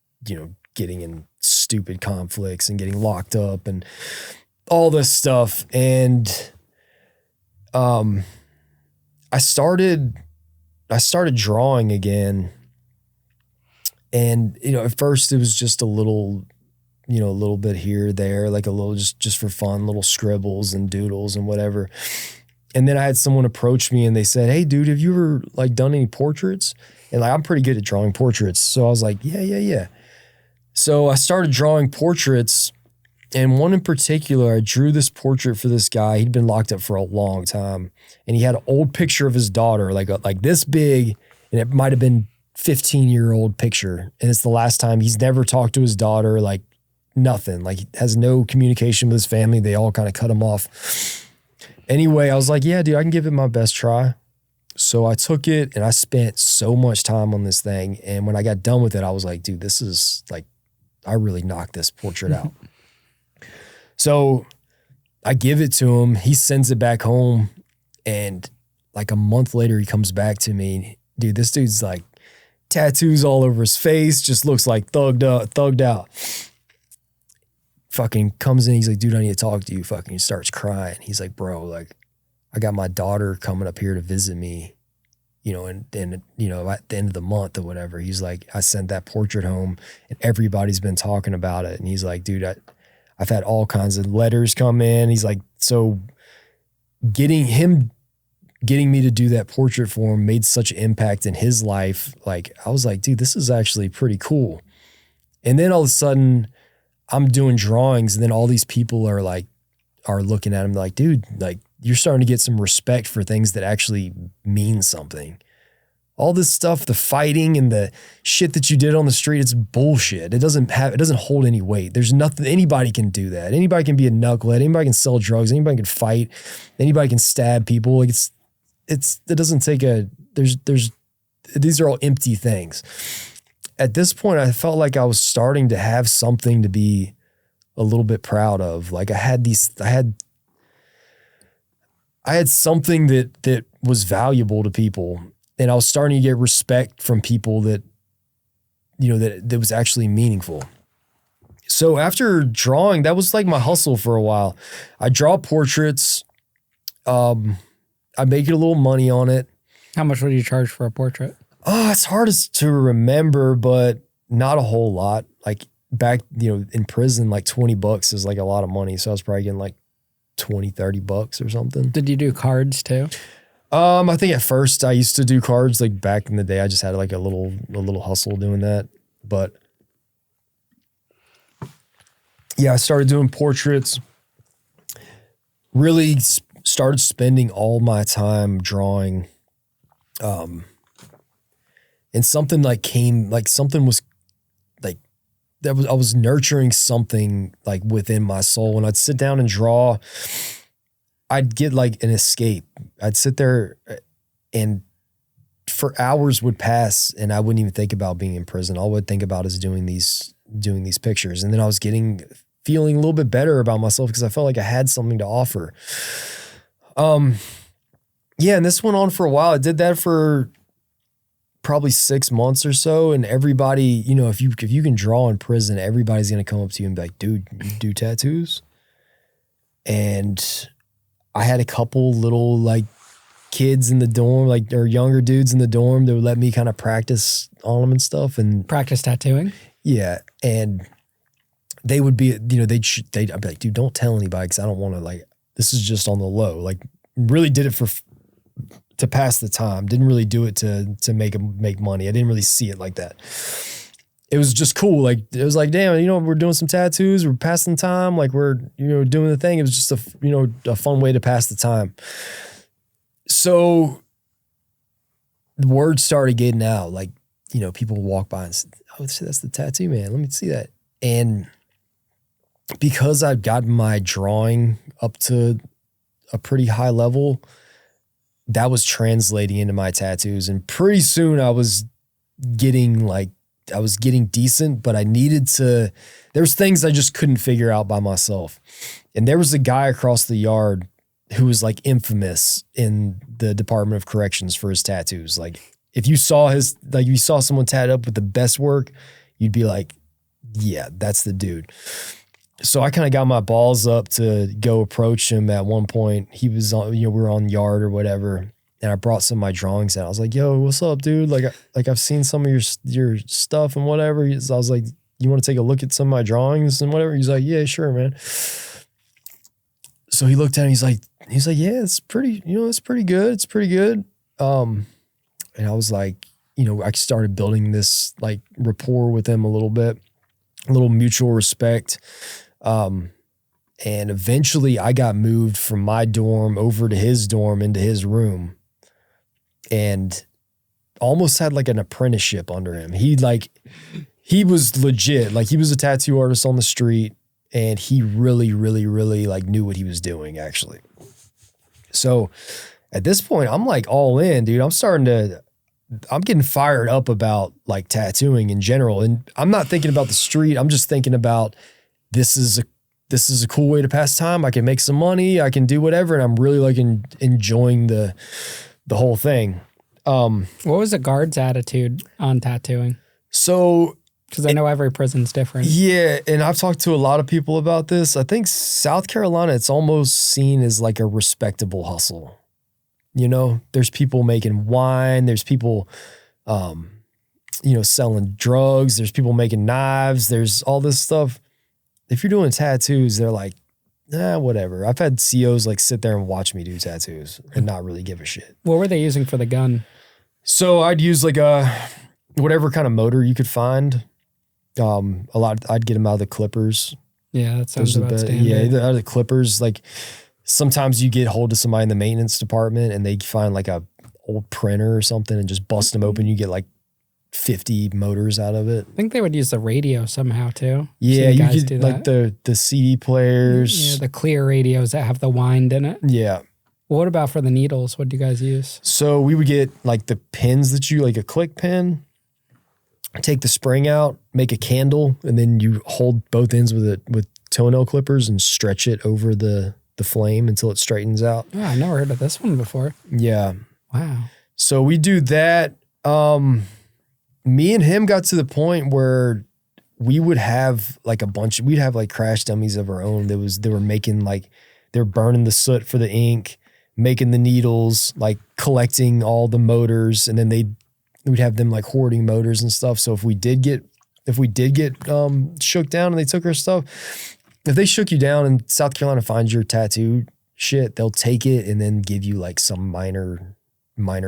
getting in stupid conflicts and getting locked up and all this stuff. And I started drawing again. And, at first it was just a little bit here, there, like a little, just for fun, little scribbles and doodles and whatever. And then I had someone approach me and they said, hey dude, have you ever like done any portraits? And like, I'm pretty good at drawing portraits. So I was like, yeah. So I started drawing portraits, and one in particular, I drew this portrait for this guy. He'd been locked up for a long time, and he had an old picture of his daughter, like this big, and it might've been 15-year-old picture. And it's the last time. He's never talked to his daughter, like nothing, like has no communication with his family. They all kind of cut him off. Anyway, I was like, yeah, dude, I can give it my best try. So I took it and I spent so much time on this thing. And when I got done with it, I was like, dude, this is like, I really knocked this portrait out. So I give it to him. He sends it back home. And like a month later, he comes back to me. Dude, this dude's like tattoos all over his face, just looks like thugged out. Fucking comes in, he's like, dude, I need to talk to you. Fucking he starts crying. He's like, bro, like, I got my daughter coming up here to visit me, and at the end of the month or whatever. He's like, I sent that portrait home and everybody's been talking about it. And he's like, dude, I've had all kinds of letters come in. He's like, so getting me to do that portrait for him made such an impact in his life. Like, I was like, dude, this is actually pretty cool. And then all of a sudden I'm doing drawings, and then all these people are looking at him like, dude, like, you're starting to get some respect for things that actually mean something. All this stuff, the fighting and the shit that you did on the street, it's bullshit. It doesn't hold any weight. There's nothing, anybody can do that. Anybody can be a knucklehead. Anybody can sell drugs. Anybody can fight. Anybody can stab people. Like, it doesn't take these are all empty things. At this point, I felt like I was starting to have something to be a little bit proud of. Like, I had something that was valuable to people, and I was starting to get respect from people that was actually meaningful. So after drawing, that was like my hustle for a while. I draw portraits. I make a little money on it. How much would you charge for a portrait? Oh, it's hard to remember, but not a whole lot. Like back, in prison, like $20 is like a lot of money. So I was probably getting like $20-$30 or something. Did you do cards too? I think at first I used to do cards. Like back in the day, I just had like a little hustle doing that. But yeah, I started doing portraits. really started spending all my time drawing. And something something was like, I was nurturing something like within my soul. When I'd sit down and draw, I'd get like an escape. I'd sit there and for hours would pass and I wouldn't even think about being in prison. All I would think about is doing these pictures. And then I was feeling a little bit better about myself because I felt like I had something to offer. Yeah, and this went on for a while. I did that for probably 6 months or so. And everybody, you know, if you can draw in prison, everybody's going to come up to you and be like, dude, you do tattoos? And I had a couple little like kids in the dorm, like, or younger dudes in the dorm that would let me kind of practice on them and stuff. And practice tattooing? Yeah. And they would be, you know, I'd be like, dude, don't tell anybody because I don't want to, like, this is just on the low. Like, really did it to pass the time. Didn't really do it to make money. I didn't really see it like that. It was just cool. Like, it was like, damn, you know, we're doing some tattoos, we're passing time, like we're, you know, doing the thing. It was just a fun way to pass the time. So the word started getting out. Like, you know, people would walk by and say, oh, that's the tattoo man. Let me see that. And because I've gotten my drawing up to a pretty high level, that was translating into my tattoos. And pretty soon I was getting decent, but I needed to, there's things I just couldn't figure out by myself. And there was a guy across the yard who was like infamous in the Department of Corrections for his tattoos. Like, if you saw you saw someone tatted up with the best work, you'd be like, yeah, that's the dude. So I kind of got my balls up to go approach him at one point. He was on, you know, we were on yard or whatever. And I brought some of my drawings out. I was like, yo, what's up, dude? Like I've seen some of your stuff and whatever. So I was like, you want to take a look at some of my drawings and whatever? He's like, yeah, sure, man. So he looked at it and he's like, yeah, it's pretty, you know, it's pretty good. It's pretty good. And I was like, you know, I started building this like rapport with him a little bit, a little mutual respect. And eventually I got moved from my dorm over to his dorm into his room and almost had like an apprenticeship under him. He was legit. Like, he was a tattoo artist on the street and he really, really, really like knew what he was doing actually. So at this point I'm like all in, dude. I'm getting fired up about like tattooing in general. And I'm not thinking about the street. I'm just thinking about this is a cool way to pass time. I can make some money. I can do whatever. And I'm really like enjoying the whole thing. What was the guard's attitude on tattooing? So, because I know every prison's different. Yeah. And I've talked to a lot of people about this. I think South Carolina, it's almost seen as like a respectable hustle. You know, there's people making wine. There's people, you know, selling drugs. There's people making knives. There's all this stuff. If you're doing tattoos, they're like, nah, whatever. I've had COs like sit there and watch me do tattoos and not really give a shit. What were they using for the gun? So I'd use like whatever kind of motor you could find. I'd get them out of the clippers. Yeah, that sounds about standard. Yeah, out of the clippers. Like, sometimes you get hold of somebody in the maintenance department and they find like a old printer or something and just bust them open. You get like 50 motors out of it. I think they would use the radio somehow too. Yeah, you get like the CD players. Yeah, the clear radios that have the wind in it. Yeah. Well, what about for the needles? What do you guys use? So we would get like the pins like a click pin, take the spring out, make a candle, and then you hold both ends with toenail clippers and stretch it over the flame until it straightens out. Oh, I never heard of this one before. Yeah. Wow. So we do that. Me and him got to the point where we would have like we'd have like crash dummies of our own. They were making like, they're burning the soot for the ink, making the needles, like collecting all the motors. And then we'd have them like hoarding motors and stuff. So if we did get shook down and they took our stuff, if they shook you down and South Carolina finds your tattoo shit, they'll take it and then give you like some minor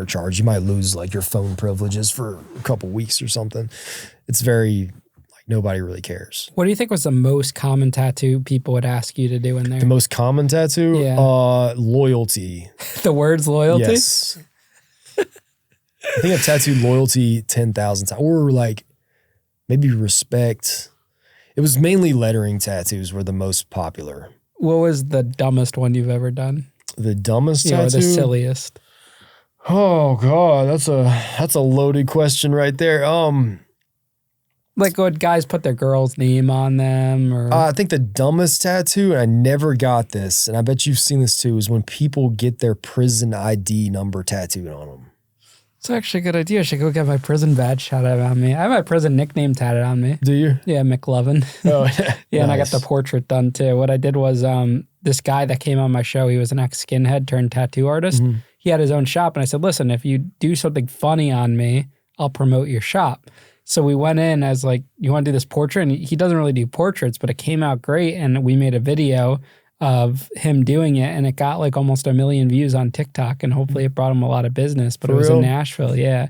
charge. You might lose like your phone privileges for a couple weeks or something. It's very like nobody really cares. What do you think was the most common tattoo people would ask you to do in there? The most common tattoo? Yeah. Loyalty. The words loyalty? Yes. I think I've tattooed loyalty 10,000 times. Or like maybe respect. It was mainly lettering tattoos were the most popular. What was the dumbest one you've ever done? The dumbest tattoo? Or the silliest? Oh God, that's a loaded question right there. Like when guys put their girl's name on them, or I think the dumbest tattoo, and I never got this, and I bet you've seen this too, is when people get their prison ID number tattooed on them. It's actually a good idea. I should go get my prison badge tatted on me. I have my prison nickname tatted on me. Do you? Yeah, McLovin. Oh, yeah, nice. And I got the portrait done too. What I did was this guy that came on my show, he was an ex-skinhead turned tattoo artist. Mm-hmm. He had his own shop, and I said, listen, if you do something funny on me, I'll promote your shop. So we went in as like, you want to do this portrait? And he doesn't really do portraits, but it came out great. And we made a video of him doing it, and it got like almost 1 million views on TikTok, and hopefully it brought him a lot of business. But it was in Nashville, yeah.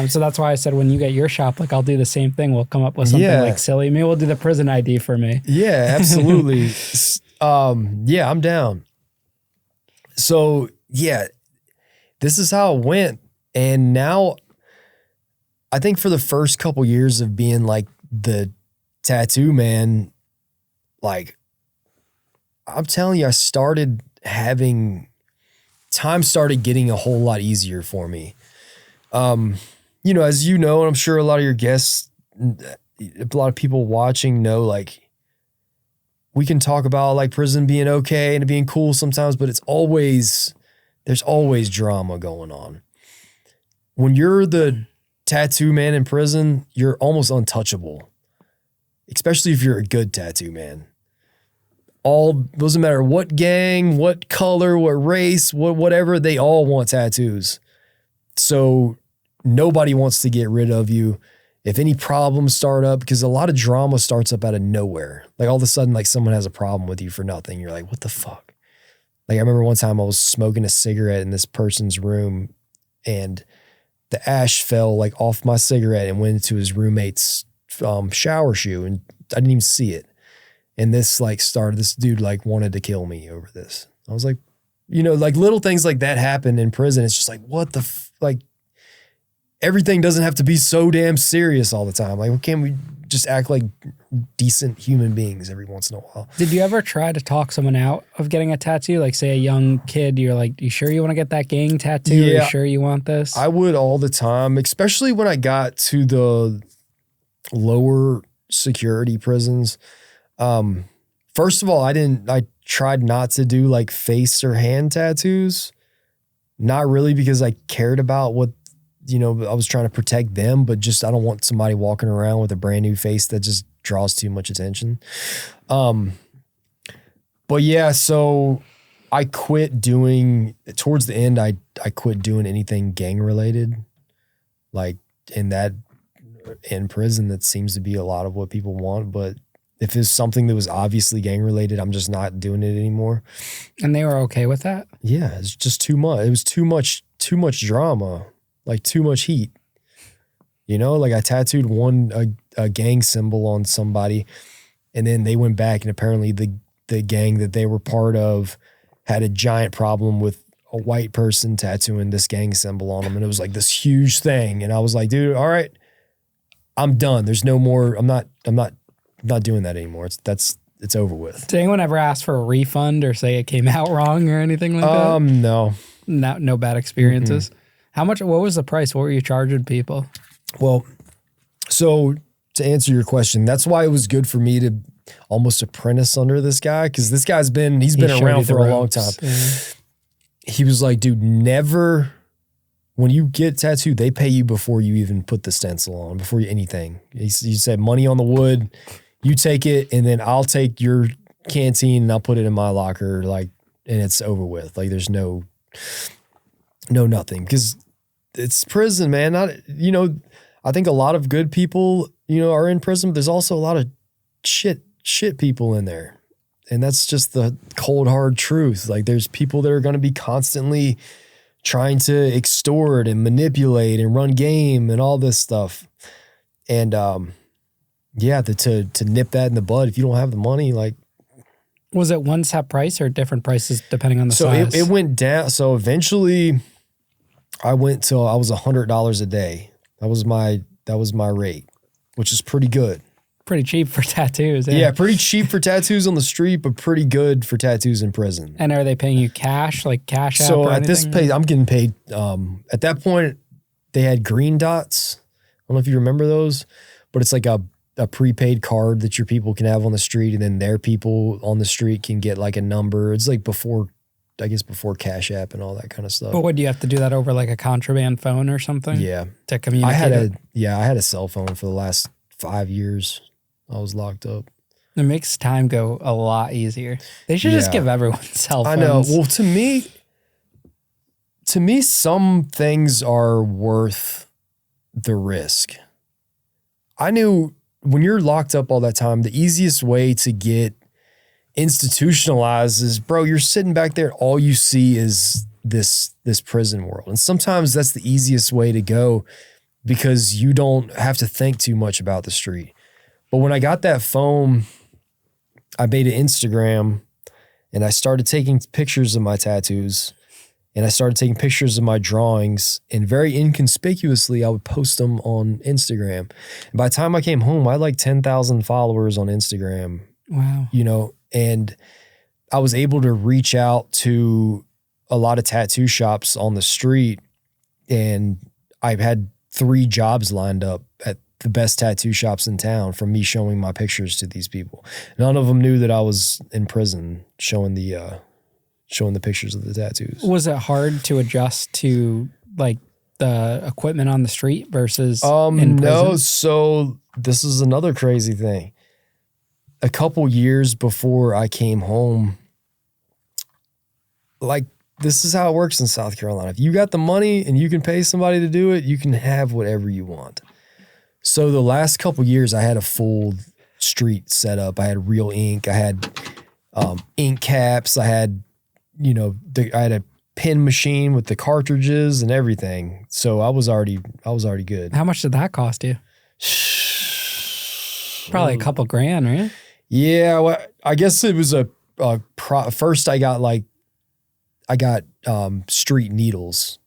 So that's why I said when you get your shop, like I'll do the same thing. We'll come up with something like silly. Maybe we'll do the prison ID for me. Yeah, absolutely. Yeah, I'm down. So yeah, this is how it went. And now I think for the first couple years of being like the tattoo man, like I'm telling you, time started getting a whole lot easier for me. You know, as you know, and I'm sure a lot of your guests, a lot of people watching know, like we can talk about like prison being okay and being cool sometimes, but there's always drama going on. When you're the tattoo man in prison, you're almost untouchable, especially if you're a good tattoo man. Doesn't matter what gang, what color, what race, whatever, they all want tattoos. So nobody wants to get rid of you. If any problems start up, because a lot of drama starts up out of nowhere. Like all of a sudden, like someone has a problem with you for nothing. You're like, what the fuck? Like I remember one time I was smoking a cigarette in this person's room, and the ash fell like off my cigarette and went into his roommate's shower shoe, and I didn't even see it. And this dude like wanted to kill me over this. I was like, you know, like little things like that happen in prison. It's just like, what the like everything doesn't have to be so damn serious all the time. Like, can't we just act like decent human beings every once in a while? Did you ever try to talk someone out of getting a tattoo? Like say a young kid, you're like, you sure you want to get that gang tattoo? Yeah, are you sure you want this? I would all the time, especially when I got to the lower security prisons. First of all, I tried not to do like face or hand tattoos. Not really because I cared about what, you know, I was trying to protect them, but just, I don't want somebody walking around with a brand new face that just draws too much attention. But yeah, so I quit doing, towards the end, I quit doing anything gang related. Like in prison, that seems to be a lot of what people want, but if it's something that was obviously gang related, I'm just not doing it anymore. And they were okay with that? Yeah, it's just too much. It was too much drama, like too much heat. You know, like I tattooed a gang symbol on somebody, and then they went back, and apparently the gang that they were part of had a giant problem with a white person tattooing this gang symbol on them, and it was like this huge thing. And I was like, dude, all right, I'm done. There's no more. I'm not doing that anymore. It's over with. Did anyone ever ask for a refund or say it came out wrong or anything like that? No. No bad experiences. Mm-hmm. What was the price? What were you charging people? Well, so to answer your question, that's why it was good for me to almost apprentice under this guy, because this guy's been around for a long time. Yeah. He was like, dude, never, when you get tattooed, they pay you before you even put the stencil on, before anything. He said, money on the wood, you take it, and then I'll take your canteen and I'll put it in my locker, like, and it's over with. Like, there's no nothing, because it's prison, man. I think a lot of good people, are in prison, but there's also a lot of shit people in there. And that's just the cold, hard truth. Like, there's people that are going to be constantly trying to extort and manipulate and run game and all this stuff. And yeah, to nip that in the bud. If you don't have the money, like. Was it one set price or different prices depending on the size? So it went down. So eventually I went till I was $100 a day. That was my rate, which is pretty good. Pretty cheap for tattoos. Yeah, pretty cheap for tattoos on the street, but pretty good for tattoos in prison. And are they paying you cash, like cash app So or at this anything? pay, I'm getting paid. At that point, they had green dots. I don't know if you remember those, but it's like a prepaid card that your people can have on the street, and then their people on the street can get like a number. It's like before Cash App and all that kind of stuff. But would you have to do that over like a contraband phone or something? Yeah. To communicate? I had a cell phone for the last 5 years. I was locked up. It makes time go a lot easier. They should just give everyone cell phones. I know. Well, to me, some things are worth the risk. I knew when you're locked up all that time, the easiest way to get institutionalized is, bro, you're sitting back there. All you see is this prison world. And sometimes that's the easiest way to go because you don't have to think too much about the street. But when I got that phone, I made an Instagram and I started taking pictures of my tattoos and I started taking pictures of my drawings, and very inconspicuously, I would post them on Instagram. And by the time I came home, I had like 10,000 followers on Instagram. Wow. You know, and I was able to reach out to a lot of tattoo shops on the street, and I've had 3 jobs lined up at the best tattoo shops in town from me showing my pictures to these people. None of them knew that I was in prison showing the pictures of the tattoos. Was it hard to adjust to like the equipment on the street versus in prison? No. So this is another crazy thing. A couple years before I came home, like, this is how it works in South Carolina. If you got the money and you can pay somebody to do it, you can have whatever you want. So the last couple years, I had a full street set up. I had real ink. I had ink caps. I had, I had a pen machine with the cartridges and everything. So I was already good. How much did that cost you? Probably a couple grand, right? Yeah, well, I guess it was first I got street needles.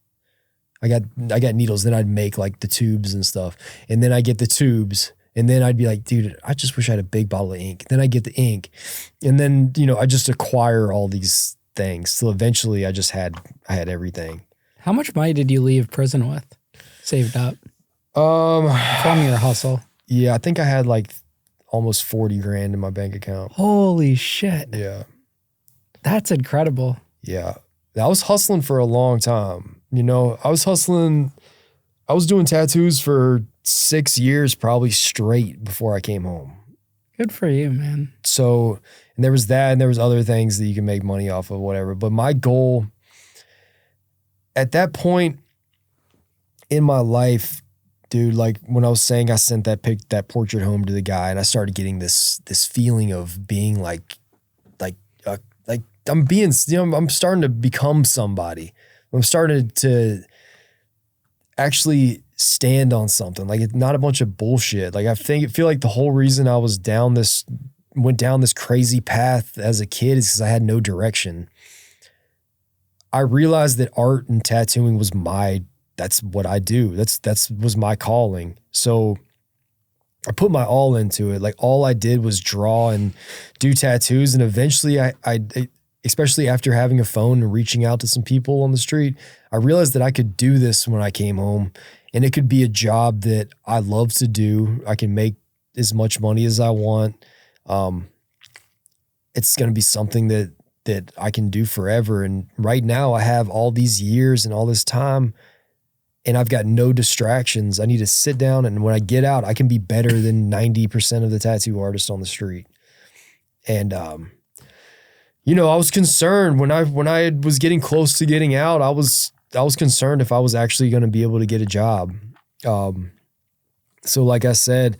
I got needles, then I'd make like the tubes and stuff. And then I get the tubes, and then I'd be like, dude, I just wish I had a big bottle of ink. Then I get the ink. And then, I just acquire all these things. So eventually I had everything. How much money did you leave prison with? Saved up? From your hustle. Yeah, I think I had like almost 40 grand in my bank account. Holy shit. Yeah. That's incredible. Yeah. I was hustling for a long time. I was hustling. I was doing tattoos for 6 years, probably straight before I came home. Good for you, man. So, and there was that, and there was other things that you can make money off of, whatever. But my goal at that point in my life, dude, like when I was saying I sent that portrait home to the guy, and I started getting this feeling of being like I'm being, I'm starting to become somebody. I'm starting to actually stand on something. Like, it's not a bunch of bullshit. Like, I feel like the whole reason I went down this crazy path as a kid is because I had no direction. I realized that art and tattooing was that's what I do. That's was my calling. So I put my all into it. Like, all I did was draw and do tattoos. And eventually I especially after having a phone and reaching out to some people on the street, I realized that I could do this when I came home, and it could be a job that I love to do. I can make as much money as I want. It's going to be something that I can do forever. And right now I have all these years and all this time, and I've got no distractions. I need to sit down, and when I get out, I can be better than 90% of the tattoo artists on the street. And, I was concerned when I was getting close to getting out. I was concerned if I was actually going to be able to get a job. So like I said,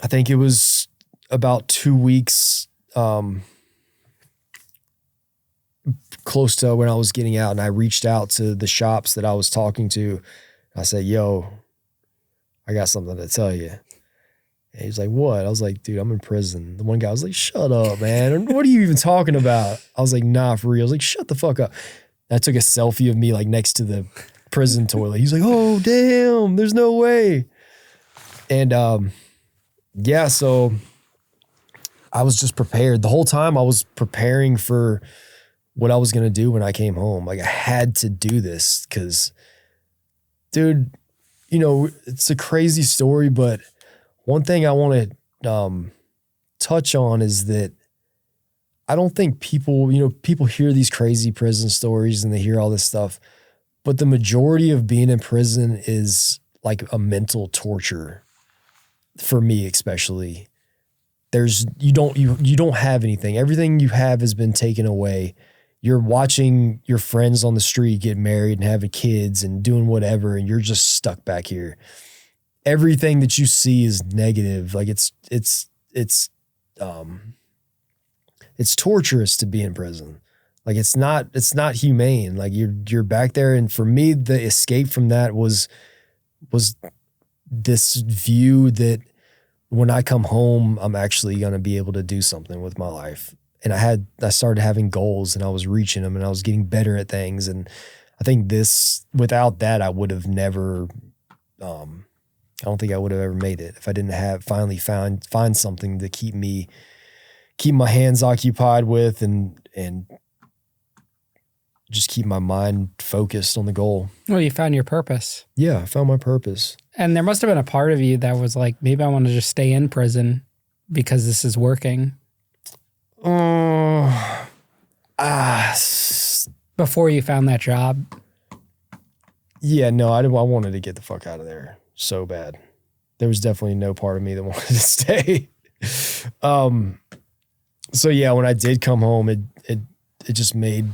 I think it was about 2 weeks close to when I was getting out, and I reached out to the shops that I was talking to. I said, yo, I got something to tell you. And he's like, what? I was like, dude, I'm in prison. The one guy was like, shut up, man. What are you even talking about? I was like, nah, for real. I was like, shut the fuck up. And I took a selfie of me like next to the prison toilet. He's like, oh, damn, there's no way. And yeah, so I was just prepared. The whole time I was preparing for what I was going to do when I came home. Like I had to do this because, dude, you know, it's a crazy story, but one thing I want to touch on is that I don't think people, you know, people hear these crazy prison stories and they hear all this stuff, but the majority of being in prison is like a mental torture for me, especially. You don't have anything. Everything you have has been taken away. You're watching your friends on the street get married and having kids and doing whatever, and you're just stuck back here. Everything that you see is negative. Like it's torturous to be in prison. Like it's not humane. Like you're back there. And for me, the escape from that was this view that when I come home, I'm actually going to be able to do something with my life. And I started having goals and I was reaching them and I was getting better at things. And I think without that, I would have never, I don't think I would have ever made it if I didn't finally find something to keep my hands occupied with and just keep my mind focused on the goal. Well, you found your purpose. Yeah, I found my purpose. And there must have been a part of you that was like, maybe I want to just stay in prison because this is working. Before you found that job? Yeah, no, I wanted to get the fuck out of there so bad. There was definitely no part of me that wanted to stay. So yeah, when I did come home, it just made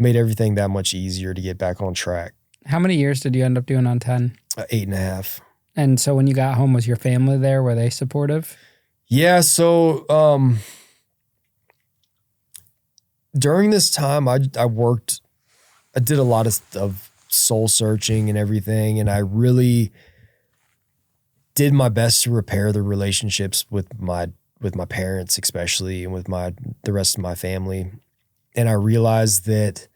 everything that much easier to get back on track. How many years did you end up doing on 10? 8.5. And so when you got home, was your family there? Were they supportive? Yeah, so during this time, I did a lot of soul searching and everything, and I really did my best to repair the relationships with my parents, especially, and with the rest of my family. And I realized that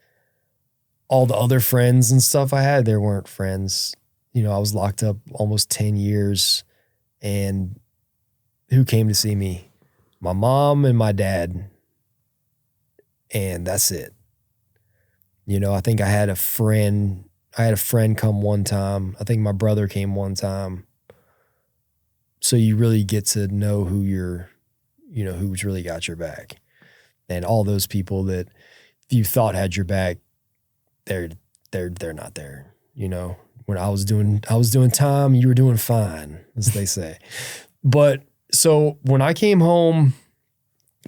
all the other friends and stuff I had, they weren't friends. You know, I was locked up almost 10 years, and who came to see me? My mom and my dad. And that's it. You know, I think I had a friend come one time. I think my brother came one time. So you really get to know who's really got your back. And all those people that you thought had your back, they're not there. You know, when I was doing time, you were doing fine, as they say. But so when I came home,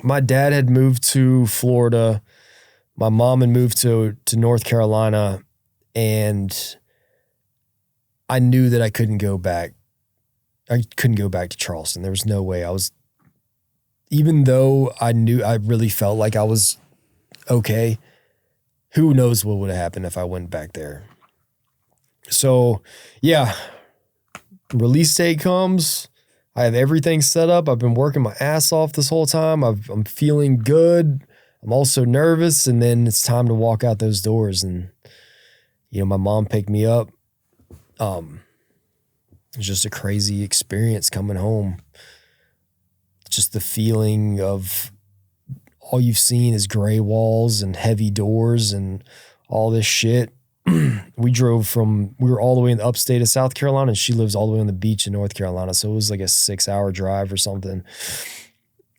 my dad had moved to Florida. My mom had moved to North Carolina, and I knew that I couldn't go back. I couldn't go back to Charleston. There was no way. Even though I really felt like I was okay, who knows what would have happened if I went back there. So yeah, release date comes. I have everything set up. I've been working my ass off this whole time. I'm feeling good. I'm also nervous. And then it's time to walk out those doors. And, you know, my mom picked me up. It's just a crazy experience coming home. Just the feeling of all you've seen is gray walls and heavy doors and all this shit. We were all the way in the upstate of South Carolina, and she lives all the way on the beach in North Carolina. So it was like a 6-hour drive or something.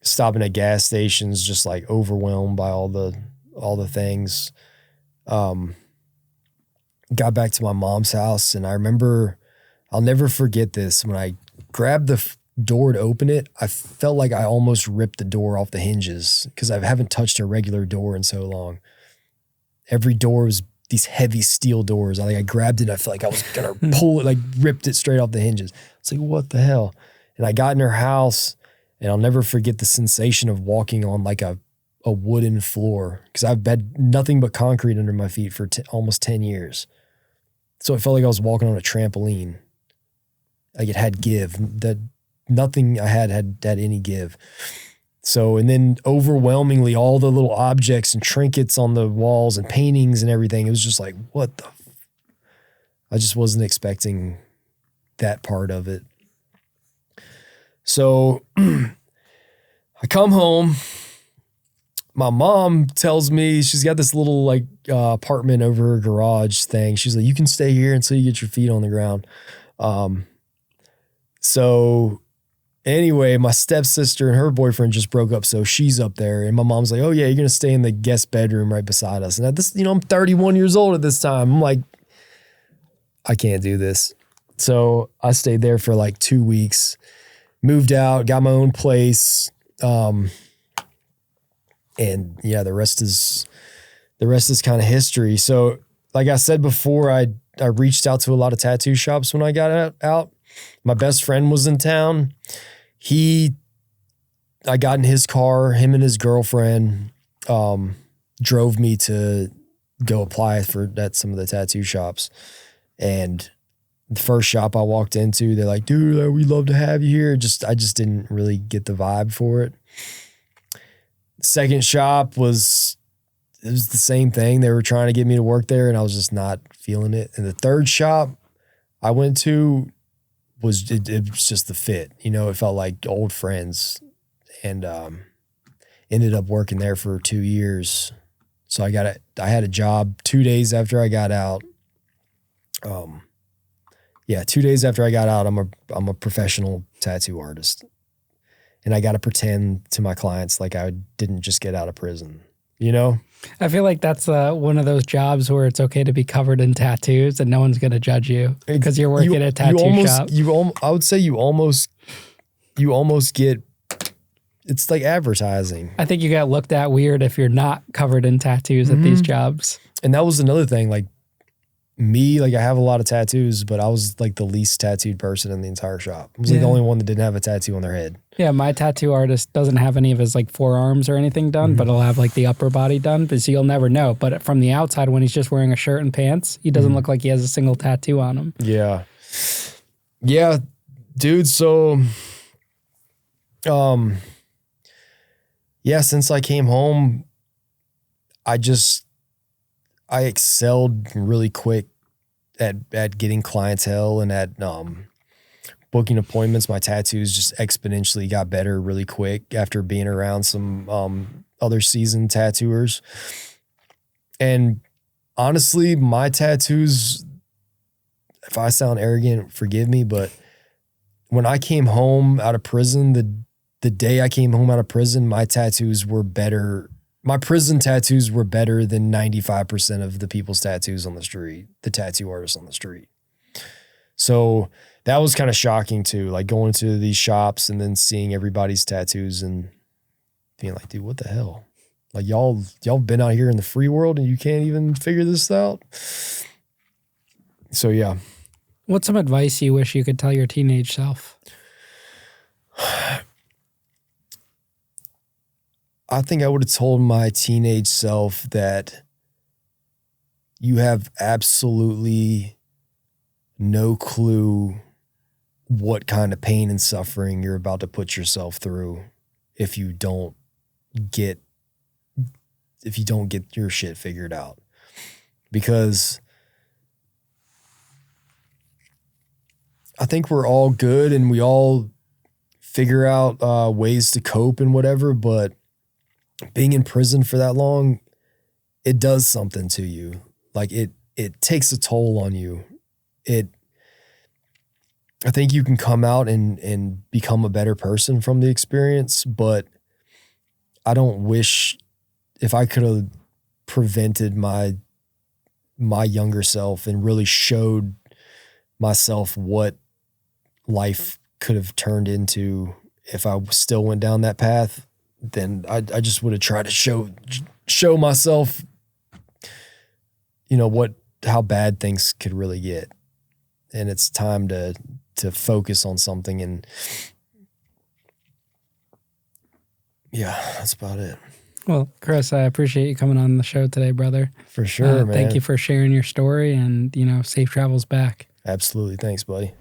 Stopping at gas stations, just like overwhelmed by all the things. Got back to my mom's house, and I remember, I'll never forget this. When I grabbed the door to open it, I felt like I almost ripped the door off the hinges because I haven't touched a regular door in so long. Every door was these heavy steel doors. I grabbed it and I felt like I was going to pull it, like ripped it straight off the hinges. It's like, what the hell? And I got in her house, and I'll never forget the sensation of walking on like a wooden floor, because I've had nothing but concrete under my feet for almost 10 years. So it felt like I was walking on a trampoline. Like it had give. That nothing I had any give. So, and then overwhelmingly all the little objects and trinkets on the walls and paintings and everything, it was just like, what the, I just wasn't expecting that part of it. So I come home, my mom tells me she's got this little like apartment over her garage thing. She's like, you can stay here until you get your feet on the ground. So anyway, my stepsister and her boyfriend just broke up, so she's up there. And my mom's like, oh yeah, you're going to stay in the guest bedroom right beside us. And at this, I'm 31 years old at this time. I'm like, I can't do this. So I stayed there for like 2 weeks, moved out, got my own place. And yeah, the rest is kind of history. So like I said before, I reached out to a lot of tattoo shops when I got out. My best friend was in town. I got in his car, him and his girlfriend, drove me to go apply at some of the tattoo shops. And the first shop I walked into, they're like, dude, we'd love to have you here. I just didn't really get the vibe for it. The second shop was the same thing. They were trying to get me to work there and I was just not feeling it. And the third shop I went to, it was just the fit, it felt like old friends, and ended up working there for 2 years. So I had a job 2 days after I got out. 2 days after I got out, I'm a professional tattoo artist, and I got to pretend to my clients like I didn't just get out of prison. I feel like that's one of those jobs where it's okay to be covered in tattoos and no one's going to judge you because you're working at a tattoo shop. I would say you almost get, it's like advertising. I think you get looked at weird if you're not covered in tattoos at these jobs. And that was another thing, like me, like I have a lot of tattoos, but I was like the least tattooed person in the entire shop. I was like the only one that didn't have a tattoo on their head. Yeah, my tattoo artist doesn't have any of his like forearms or anything done, but he'll have like the upper body done, but so you'll never know. But from the outside, when he's just wearing a shirt and pants, he doesn't look like he has a single tattoo on him. Yeah. Yeah, dude. So, since I came home, I excelled really quick at getting clientele and at booking appointments. My tattoos just exponentially got better really quick after being around some other seasoned tattooers. And honestly, my tattoos, if I sound arrogant, forgive me, but when I came home out of prison, the day I came home out of prison, my tattoos were better. My prison tattoos were better than 95% of the people's tattoos on the street, the tattoo artists on the street. So that was kind of shocking too, like going to these shops and then seeing everybody's tattoos and being like, dude, what the hell? Like y'all been out here in the free world and you can't even figure this out. So yeah. What's some advice you wish you could tell your teenage self? I think I would have told my teenage self that you have absolutely no clue what kind of pain and suffering you're about to put yourself through if you don't get your shit figured out. Because I think we're all good and we all figure out ways to cope and whatever, but being in prison for that long, it does something to you. Like it takes a toll on you. I think you can come out and become a better person from the experience, but I don't wish, if I could have prevented my younger self and really showed myself what life could have turned into if I still went down that path, then I just would have tried to show myself, how bad things could really get. And it's time to focus on something. And yeah, that's about it. Well, Chris, I appreciate you coming on the show today, brother. For sure, man. Thank you for sharing your story and, safe travels back. Absolutely. Thanks, buddy.